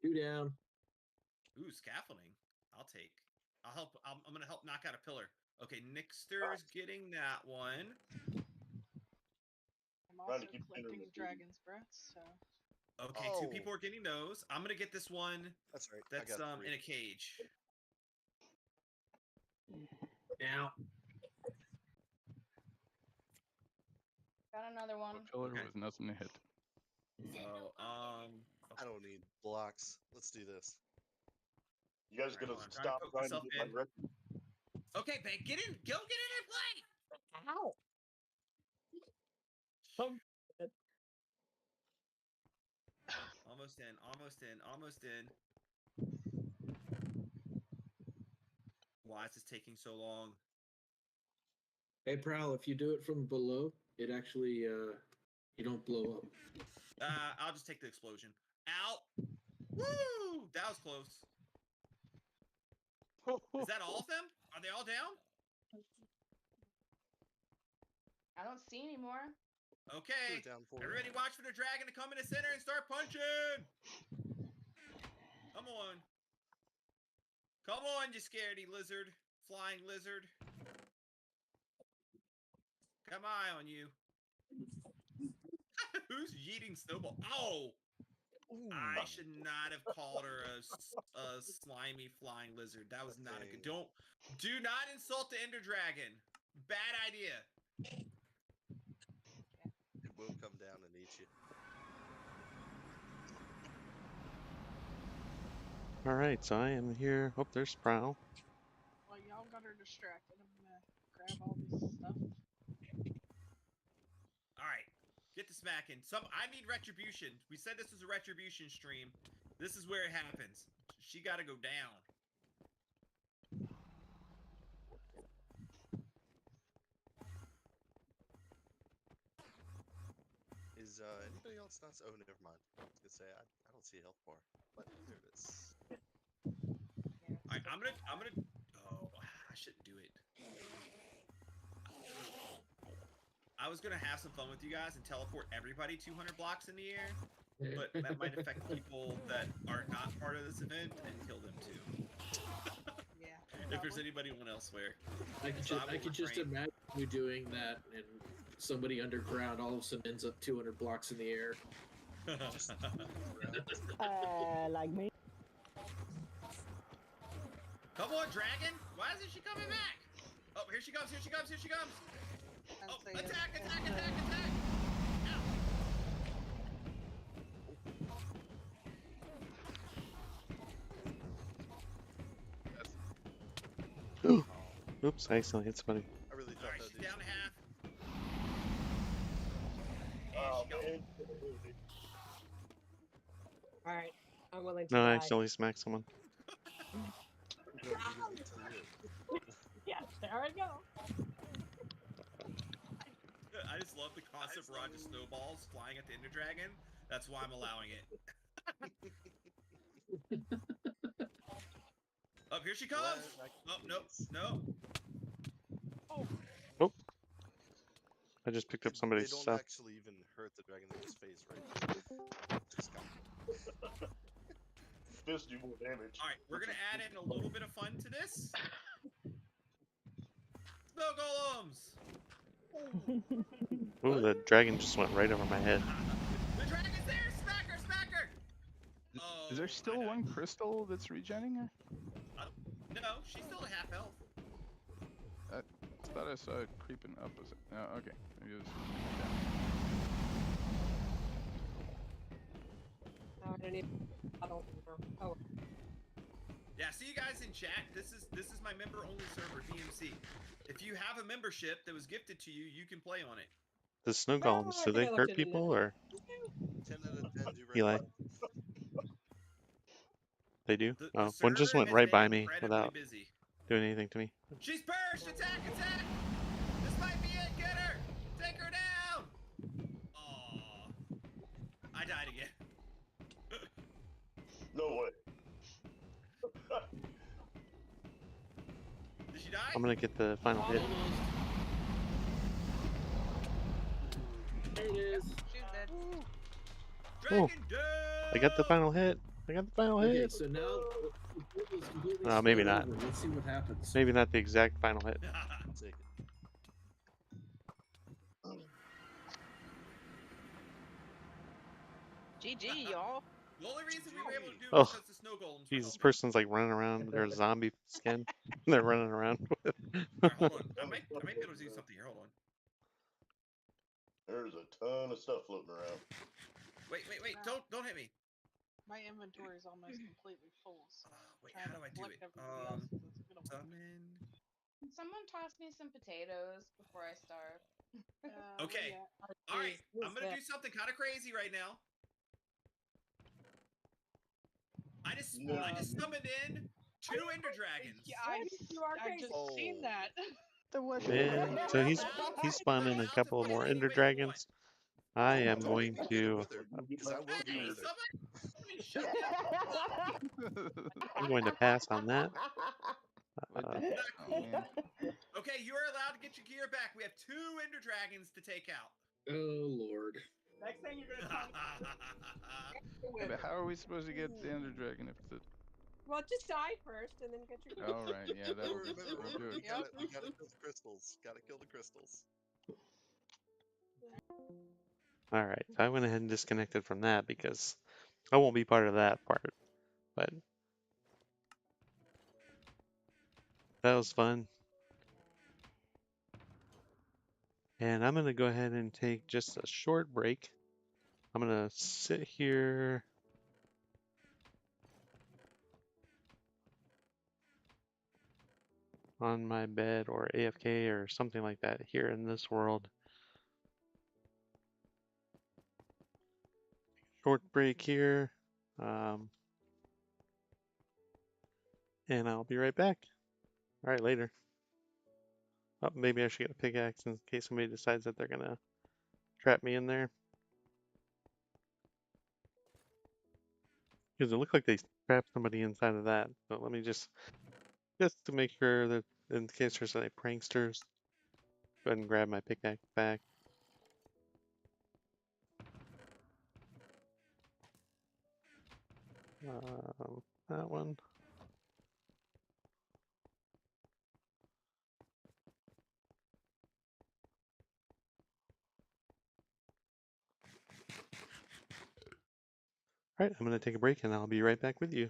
2 down. Ooh, scaffolding. I'll help. I'm gonna help knock out a pillar. Okay, Nixter's getting that one. I'm also collecting dragon's breath, so. Okay, 2 people are getting those. I'm gonna get this one. That's right. That's I got 3. in a cage. Now. Got another one. A pillar with nothing to hit. So, I don't need blocks. Let's do this. You guys Alright, gonna hold on, stop trying to trying poke to get my myself okay, babe, get in. Go get in and play. Ow! Almost in. Almost in. Almost in. Why is this taking so long? Hey, Prowl, if you do it from below, it actually, you don't blow up. I'll just take the explosion. Out. Woo! That was close. Is that all of them? Are they all down? I don't see any more. Okay. Down 4. Everybody watch for the dragon to come in the center and start punching. Come on. Come on, you scaredy lizard. Flying lizard. Got my eye on you. Who's yeeting snowball? Oh! Ooh. I should not have called her a slimy flying lizard. That was not a good. Do not insult the Ender Dragon. Bad idea. It will come down and eat you. All right, so I am here. Oh, there's Prowl. Well, y'all got her distracted. I'm gonna grab all this stuff. All right, get to smacking. I need retribution. We said this was a retribution stream. This is where it happens. She got to go down. Is anybody else not? Oh, never mind. I was gonna say I don't see a health bar, but there it is. All I'm gonna. Oh, I shouldn't do it. I was gonna have some fun with you guys and teleport everybody 200 blocks in the air, but that might affect people that are not part of this event and kill them too. Yeah. If there's probably. anybody else where. I could just imagine you doing that, and somebody underground all of a sudden ends up 200 blocks in the air. Like me. Come on, dragon! Why isn't she coming back? Oh, here she comes! Here she comes! Here she comes! And Oh, so attack! Attack! Attack! Attack! Ow. Oops, I accidentally hit somebody. I really thought Alright, that she's down to half. Oh, And she man. All right, I'm willing to No, I die. accidentally smacked someone. Yeah, there I go. I just love the concept where I just snowballs flying at the Ender Dragon. That's why I'm allowing it. Up here she comes! Oh, nope, no. Oh, I just picked up They somebody's don't stuff. actually even hurt the dragon in his face, right? Just come. Fists do more damage. Alright, we're gonna add in a little bit of fun to this. Snow golems! Ooh, the dragon just went right over my head. The dragon's there! Smack her! Smack her! Is there I still died. one crystal that's regenning her? No, she's still at half health. I thought I saw it creeping up. Was it? Oh, okay. Maybe it was. I don't know. Oh, Yeah, see you guys in chat. This is my member only server, BMC. If you have a membership that was gifted to you, you can play on it. The snow golems, do they hurt people or 10 out of 10 do right Eli? by. They do? The Oh, one just server went has right been by me incredibly without busy. doing anything to me. She's burst! Attack! Attack! This might be it! Get her! Take her down! Aww. I died again. No way. Did she die? I'm gonna get the final hit. There it is. she's dead. Dragon dead! I got the final hit. I got the final Okay, hit. so now the field is completely Maybe split not. over. Let's see what happens. Maybe not the exact final hit. Take it. GG, y'all. The only reason we were able to do it Oh, was because the snow golems were Jesus, helping. person's like running around with their zombie skin. They're running around with. Alright, hold on. I might be able to do something here. Hold on. There's a ton of stuff floating around. Wait. Don't hit me. My inventory is almost completely full. So Wait, trying how to do I do collect it? everybody else's is gonna work. Summon. Can someone toss me some potatoes before I starve? Okay. Yeah. Alright, Who's I'm gonna that? do something kind of crazy right now. I just summoned in 2 Ender Dragons. Yeah, I just Oh. seen that. Man, so he's spawning a couple more Ender Dragons. I am going to. Because I will be Hey, murdered. somebody shut that. I'm going to pass on that. What the- Not oh, cool. man. Okay, you are allowed to get your gear back. We have 2 Ender Dragons to take out. Oh Lord. next thing you're gonna Yeah, but how are we supposed to get the Ender Dragon if the? Well, just die first and then get your. Oh right, yeah, that'll do it. We gotta kill the crystals. Gotta kill the crystals. All right, I went ahead and disconnected from that because I won't be part of that part. But that was fun. And I'm going to go ahead and take just a short break. I'm going to sit here. On my bed or AFK or something like that here in this world. Short break here. And I'll be right back. All right, later. Oh, maybe I should get a pickaxe in case somebody decides that they're going to trap me in there. Because it looked like they trapped somebody inside of that. But let me just Just to make sure that in case there's any pranksters, go ahead and grab my pickaxe back. That one. All right, I'm going to take a break and I'll be right back with you.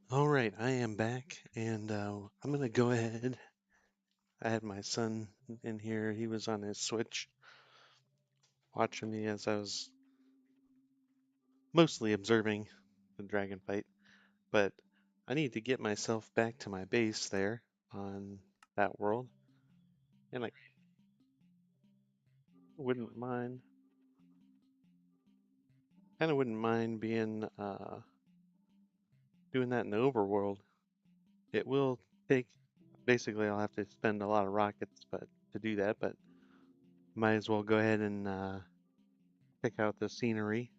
All right, I am back, and I'm gonna go ahead. I had my son in here. He was on his Switch, watching me as I was mostly observing the dragon fight. But I need to get myself back to my base there on that world, and I wouldn't mind. Kind of wouldn't mind being doing that in the overworld. It will take. Basically, I'll have to spend a lot of rockets, but to do that, but might as well go ahead and check out the scenery.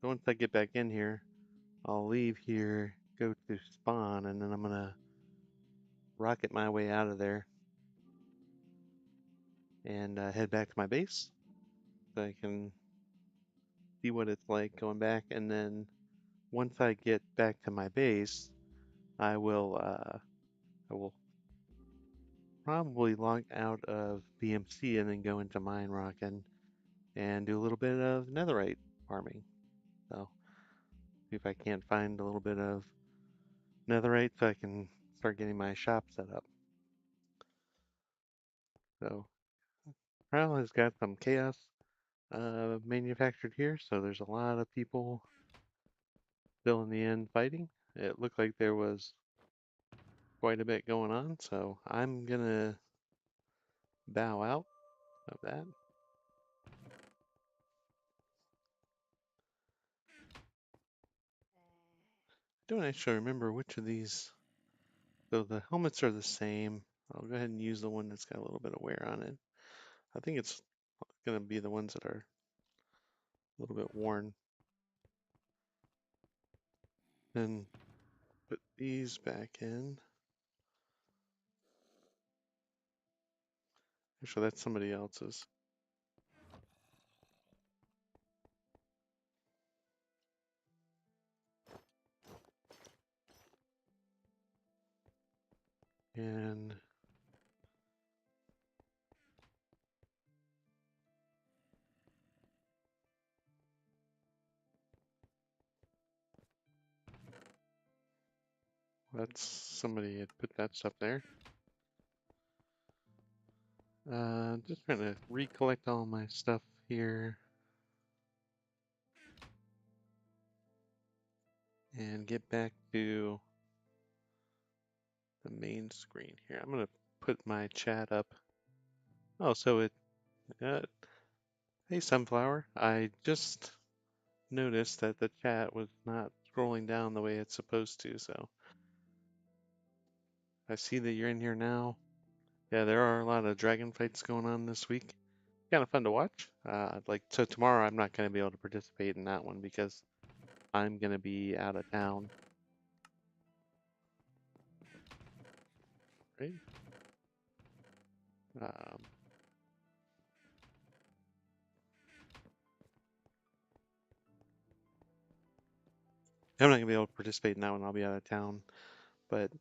So once I get back in here, I'll leave here, go to spawn, and then I'm gonna rocket my way out of there. and head back to my base so I can see what it's like going back. And then once I get back to my base, I will probably log out of BMC and then go into mine rocking and do a little bit of netherite farming. So see if I can't find a little bit of netherite so I can start getting my shop set up. So Prowl has got some chaos manufactured here, so there's a lot of people still in the end fighting. It looked like there was quite a bit going on, so I'm gonna bow out of that. Don't actually remember which of these. So the helmets are the same. I'll go ahead and use the one that's got a little bit of wear on it. I think it's gonna be the ones that are a little bit worn. Then put these back in. Actually, that's somebody else's. And that's somebody had put that stuff there. Just trying to recollect all my stuff here and get back to the main screen here. I'm gonna put my chat up. Oh, so hey Sunflower, I just noticed that the chat was not scrolling down the way it's supposed to, so I see that you're in here now. Yeah, there are a lot of dragon fights going on this week. Kind of fun to watch. So tomorrow I'm not going to be able to participate in that one because I'm going to be out of town. Right? I'm not going to be able to participate in that one. I'll be out of town, but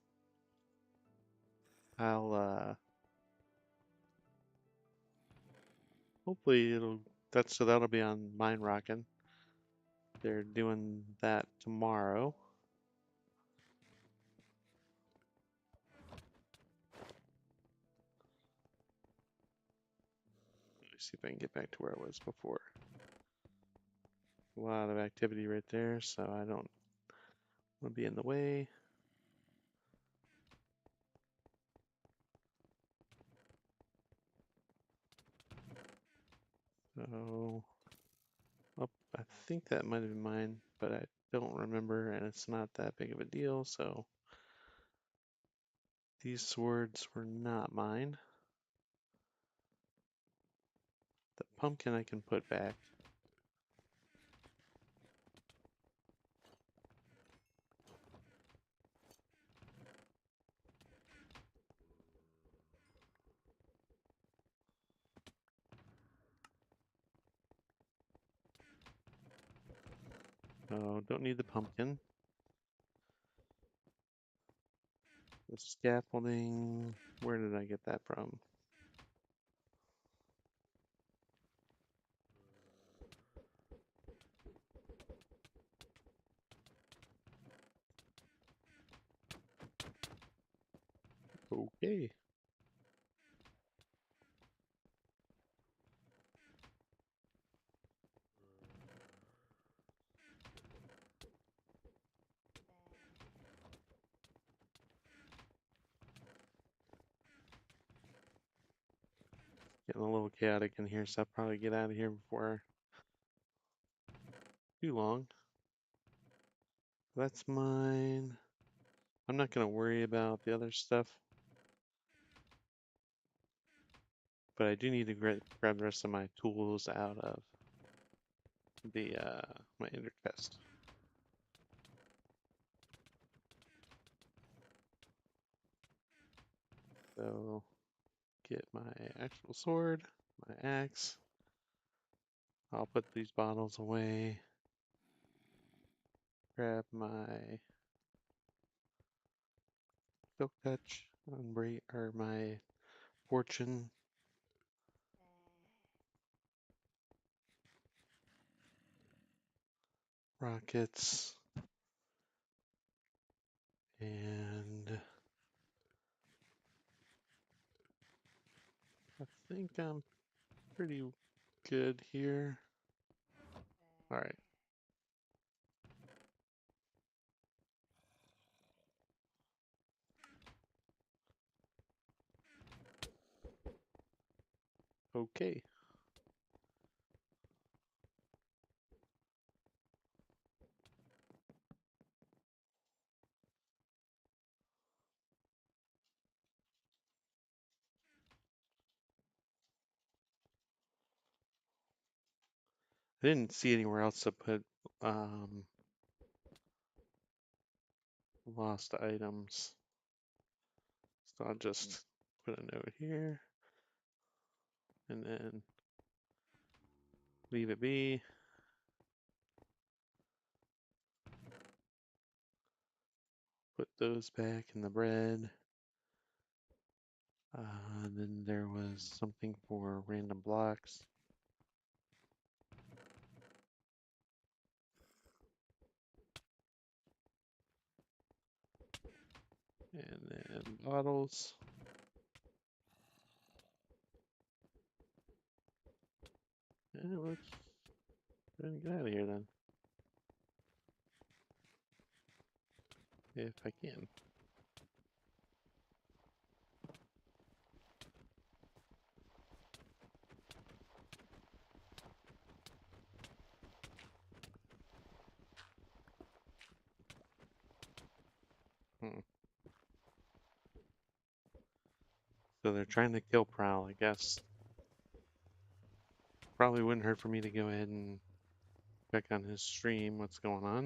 I'll hopefully that'll be on Mine Rockin'. They're doing that tomorrow. Let me see if I can get back to where I was before. A lot of activity right there, so I don't want to be in the way. So, I think that might have been mine, but I don't remember, and it's not that big of a deal, so these swords were not mine. The pumpkin I can put back. Oh, don't need the pumpkin. The scaffolding, where did I get that from? Okay. Getting a little chaotic in here, so I'll probably get out of here before too long. That's mine. I'm not going to worry about the other stuff. But I do need to grab the rest of my tools out of the my ender chest. So get my actual sword, my axe. I'll put these bottles away. Grab my silk touch, or my fortune. Rockets. And I think I'm pretty good here. All right. Okay. I didn't see anywhere else to put lost items. So I'll just put a note here and then leave it be. Put those back in the bread. Then there was something for random blocks. And then bottles. And let's get out of here then. If I can. So they're trying to kill Prowl, I guess. Probably wouldn't hurt for me to go ahead and check on his stream what's going on.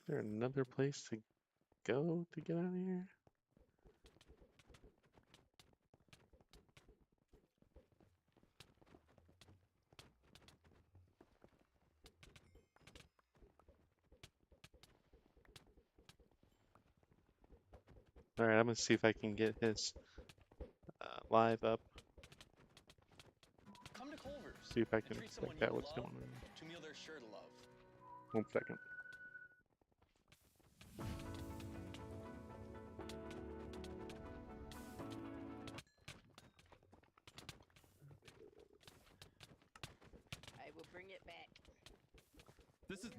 Is there another place to go to get out of here? Alright, I'm gonna see if I can get his live up. Come to Culver's. See if I can Treat someone check out you what's love going on. to a meal they're sure to love. 1 second. I will bring it back.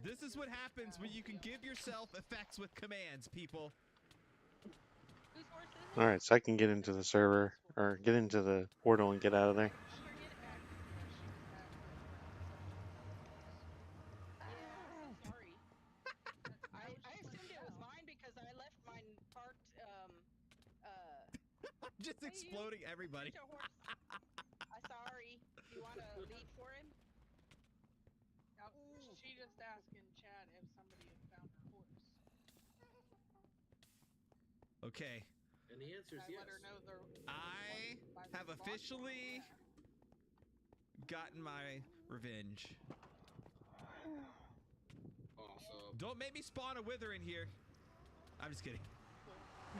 This is what happens when you can give yourself effects with commands, people. Whose horse is it? Alright, so I can get into the server, or get into the portal and get out of there. I'll bring it back. Yeah, so sorry. I assumed it was mine because I left mine parked, Just exploding everybody. Your horse. I'm sorry. Do you want to lead for him? She just asked in chat if somebody had found her horse. Okay. And the answer is I yes. let her know I have officially gotten my revenge. Awesome. Don't make me spawn a wither in here. I'm just kidding.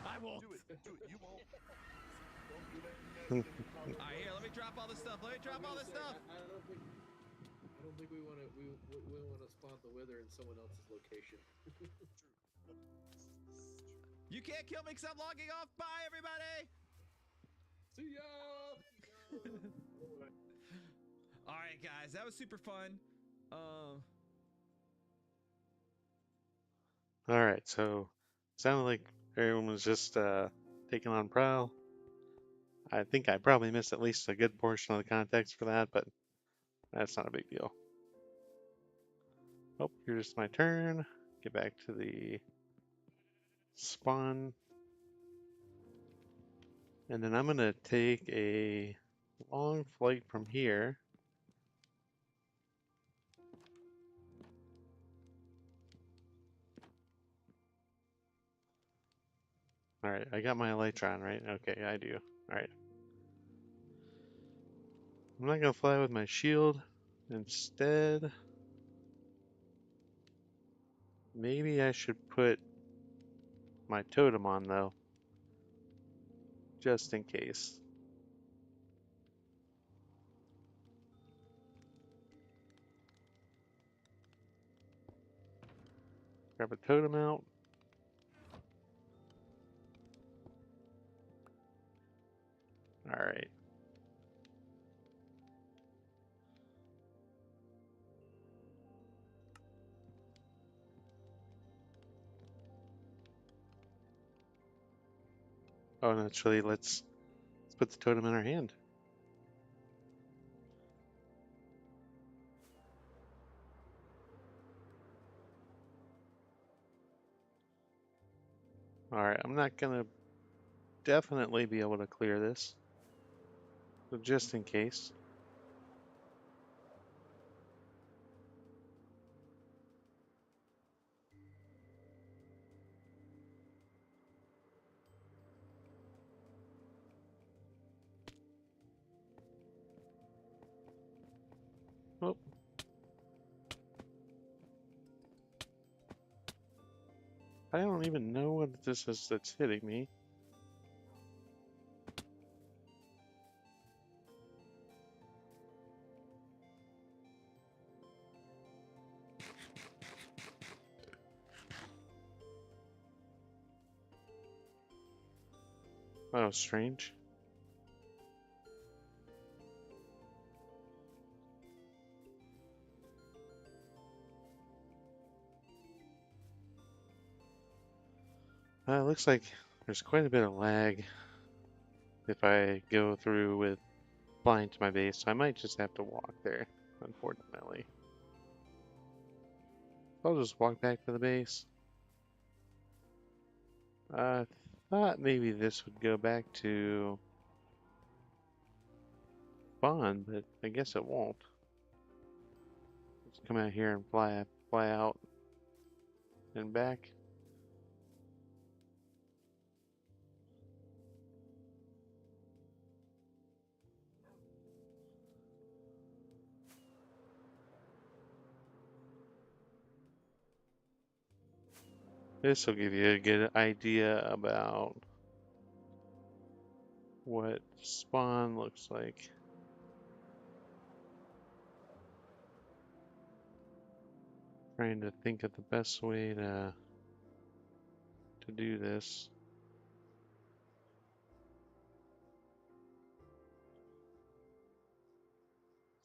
I won't. Do it. You won't. Don't do that. Alright, here, let me drop all this stuff. I don't think we want to spawn the wither in someone else's location. You can't kill me because I'm logging off. Bye, everybody. See ya. All right, guys, that was super fun. Alright, so sounded like everyone was just taking on Prowl. I think I probably missed at least a good portion of the context for that, but that's not a big deal. Oh, here's my turn. Get back to the spawn And then I'm gonna take a long flight from here. Alright, I got my elytron, right? Okay, I do. Alright. I'm not gonna fly with my shield. Instead, maybe I should put my totem on though, just in case. Grab a totem out. Alright. Oh, no, actually, let's put the totem in our hand. Alright, I'm not gonna definitely be able to clear this, but just in case. Oh. I don't even know what this is that's hitting me. Oh, strange. It looks like there's quite a bit of lag if I go through with flying to my base, so I might just have to walk there, unfortunately. I'll just walk back to the base. I thought maybe this would go back to spawn, but I guess it won't. Let's come out here and fly out and back. This will give you a good idea about what spawn looks like. Trying to think of the best way to do this.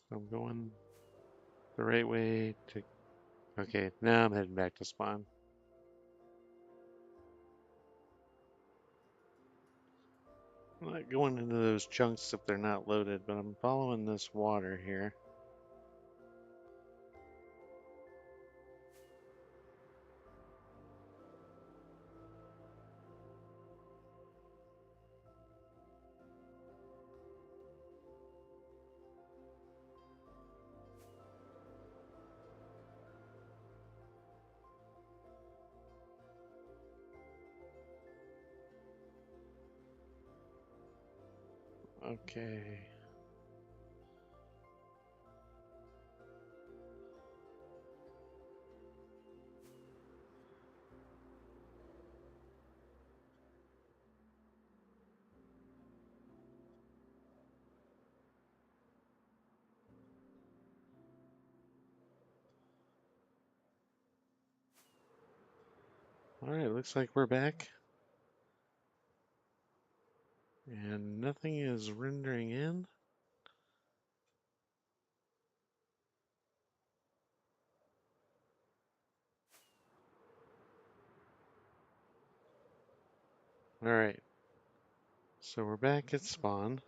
So I'm going the right way to. Okay, now I'm heading back to spawn. I'm not going into those chunks if they're not loaded, but I'm following this water here. Okay. Alright, looks like we're back. And nothing is rendering in. Alright. So we're back at spawn.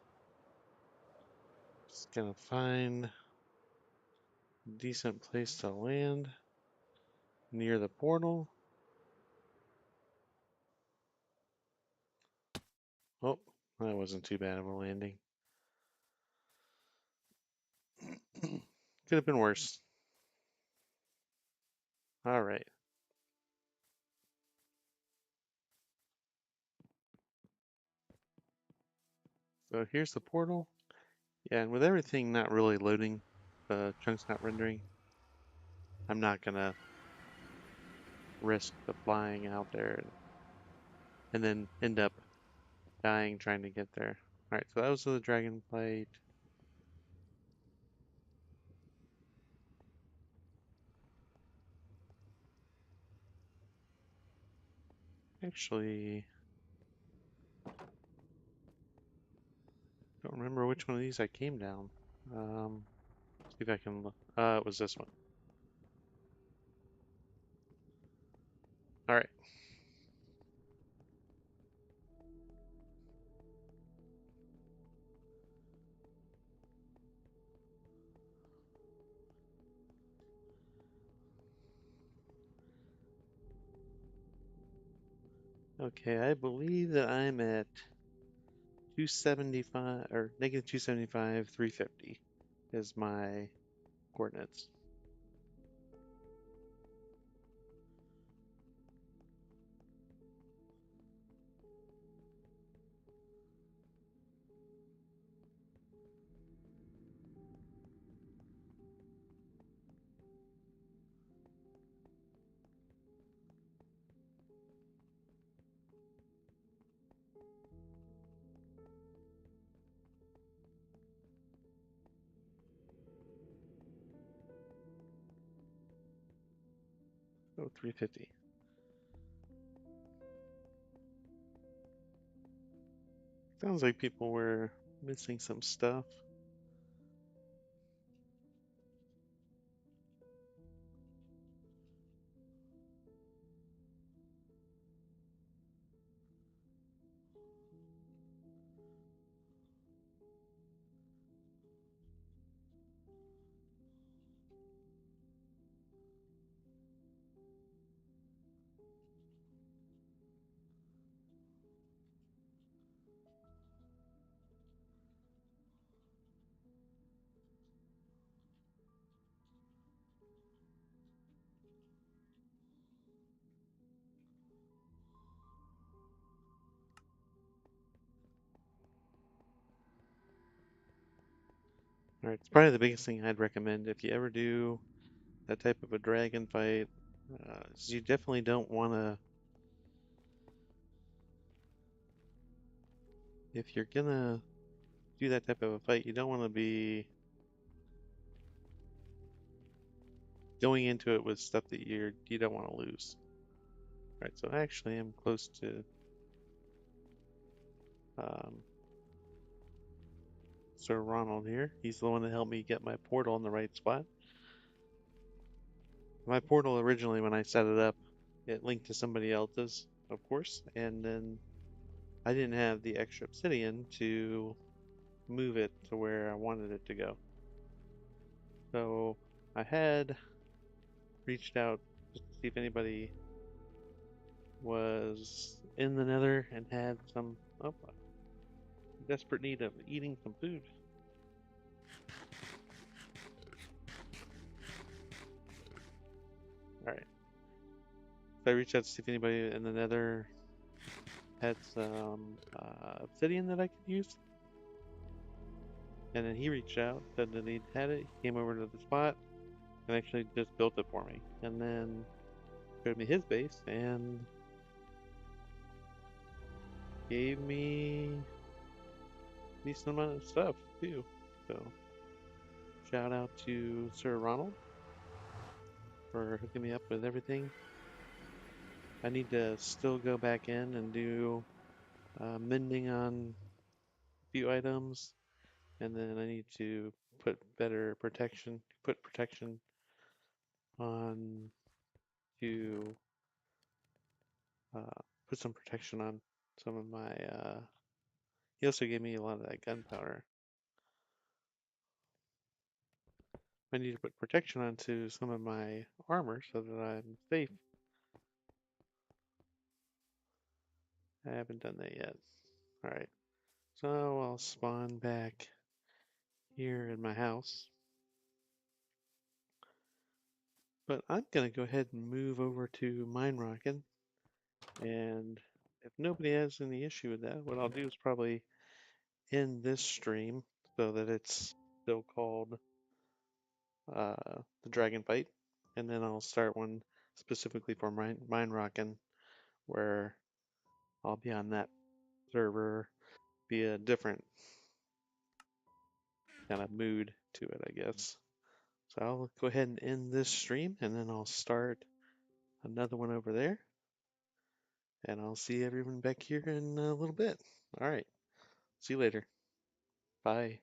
Just gonna find a decent place to land near the portal. Oh, That wasn't too bad of a landing. Could have been worse. All right. So here's the portal. Yeah, and with everything not really loading, chunks not rendering, I'm not gonna risk the flying out there and then end up dying trying to get there. All right, so that was the dragon flight. Actually, don't remember which one of these I came down. See if I can look. It was this one. All right. Okay, I believe that I'm at 275 or negative 275, 350 is my coordinates. Oh, 350. Sounds like people were missing some stuff. All right, it's probably the biggest thing I'd recommend if you ever do that type of a dragon fight. Is you definitely don't want to, if you're gonna do that type of a fight, you don't want to be going into it with stuff that you don't want to lose. All right, so actually I'm close to Sir Ronald here. He's the one that helped me get my portal in the right spot. My portal originally, when I set it up, it linked to somebody else's, of course, and then I didn't have the extra obsidian to move it to where I wanted it to go. So I had reached out just to see if anybody was in the nether and had some desperate need of eating some food. Alright. So I reached out to see if anybody in the nether had some obsidian that I could use. And then he reached out, said that he had it, he came over to the spot, and actually just built it for me. And then showed me his base and gave me a decent amount of stuff too. So shout out to Sir Ronald for hooking me up with everything. I need to still go back in and do mending on a few items, and then I need to put protection on to put some protection on some of my. He also gave me a lot of that gunpowder. I need to put protection onto some of my armor so that I'm safe. I haven't done that yet. Alright. So I'll spawn back here in my house. But I'm going to go ahead and move over to Mine Rockin'. And if nobody has any issue with that, what I'll do is probably end this stream so that it's still called the Dragon Fight. And then I'll start one specifically for Mine Rockin', where I'll be on that server, be a different kind of mood to it, I guess. So I'll go ahead and end this stream, and then I'll start another one over there. And I'll see everyone back here in a little bit. All right. See you later. Bye.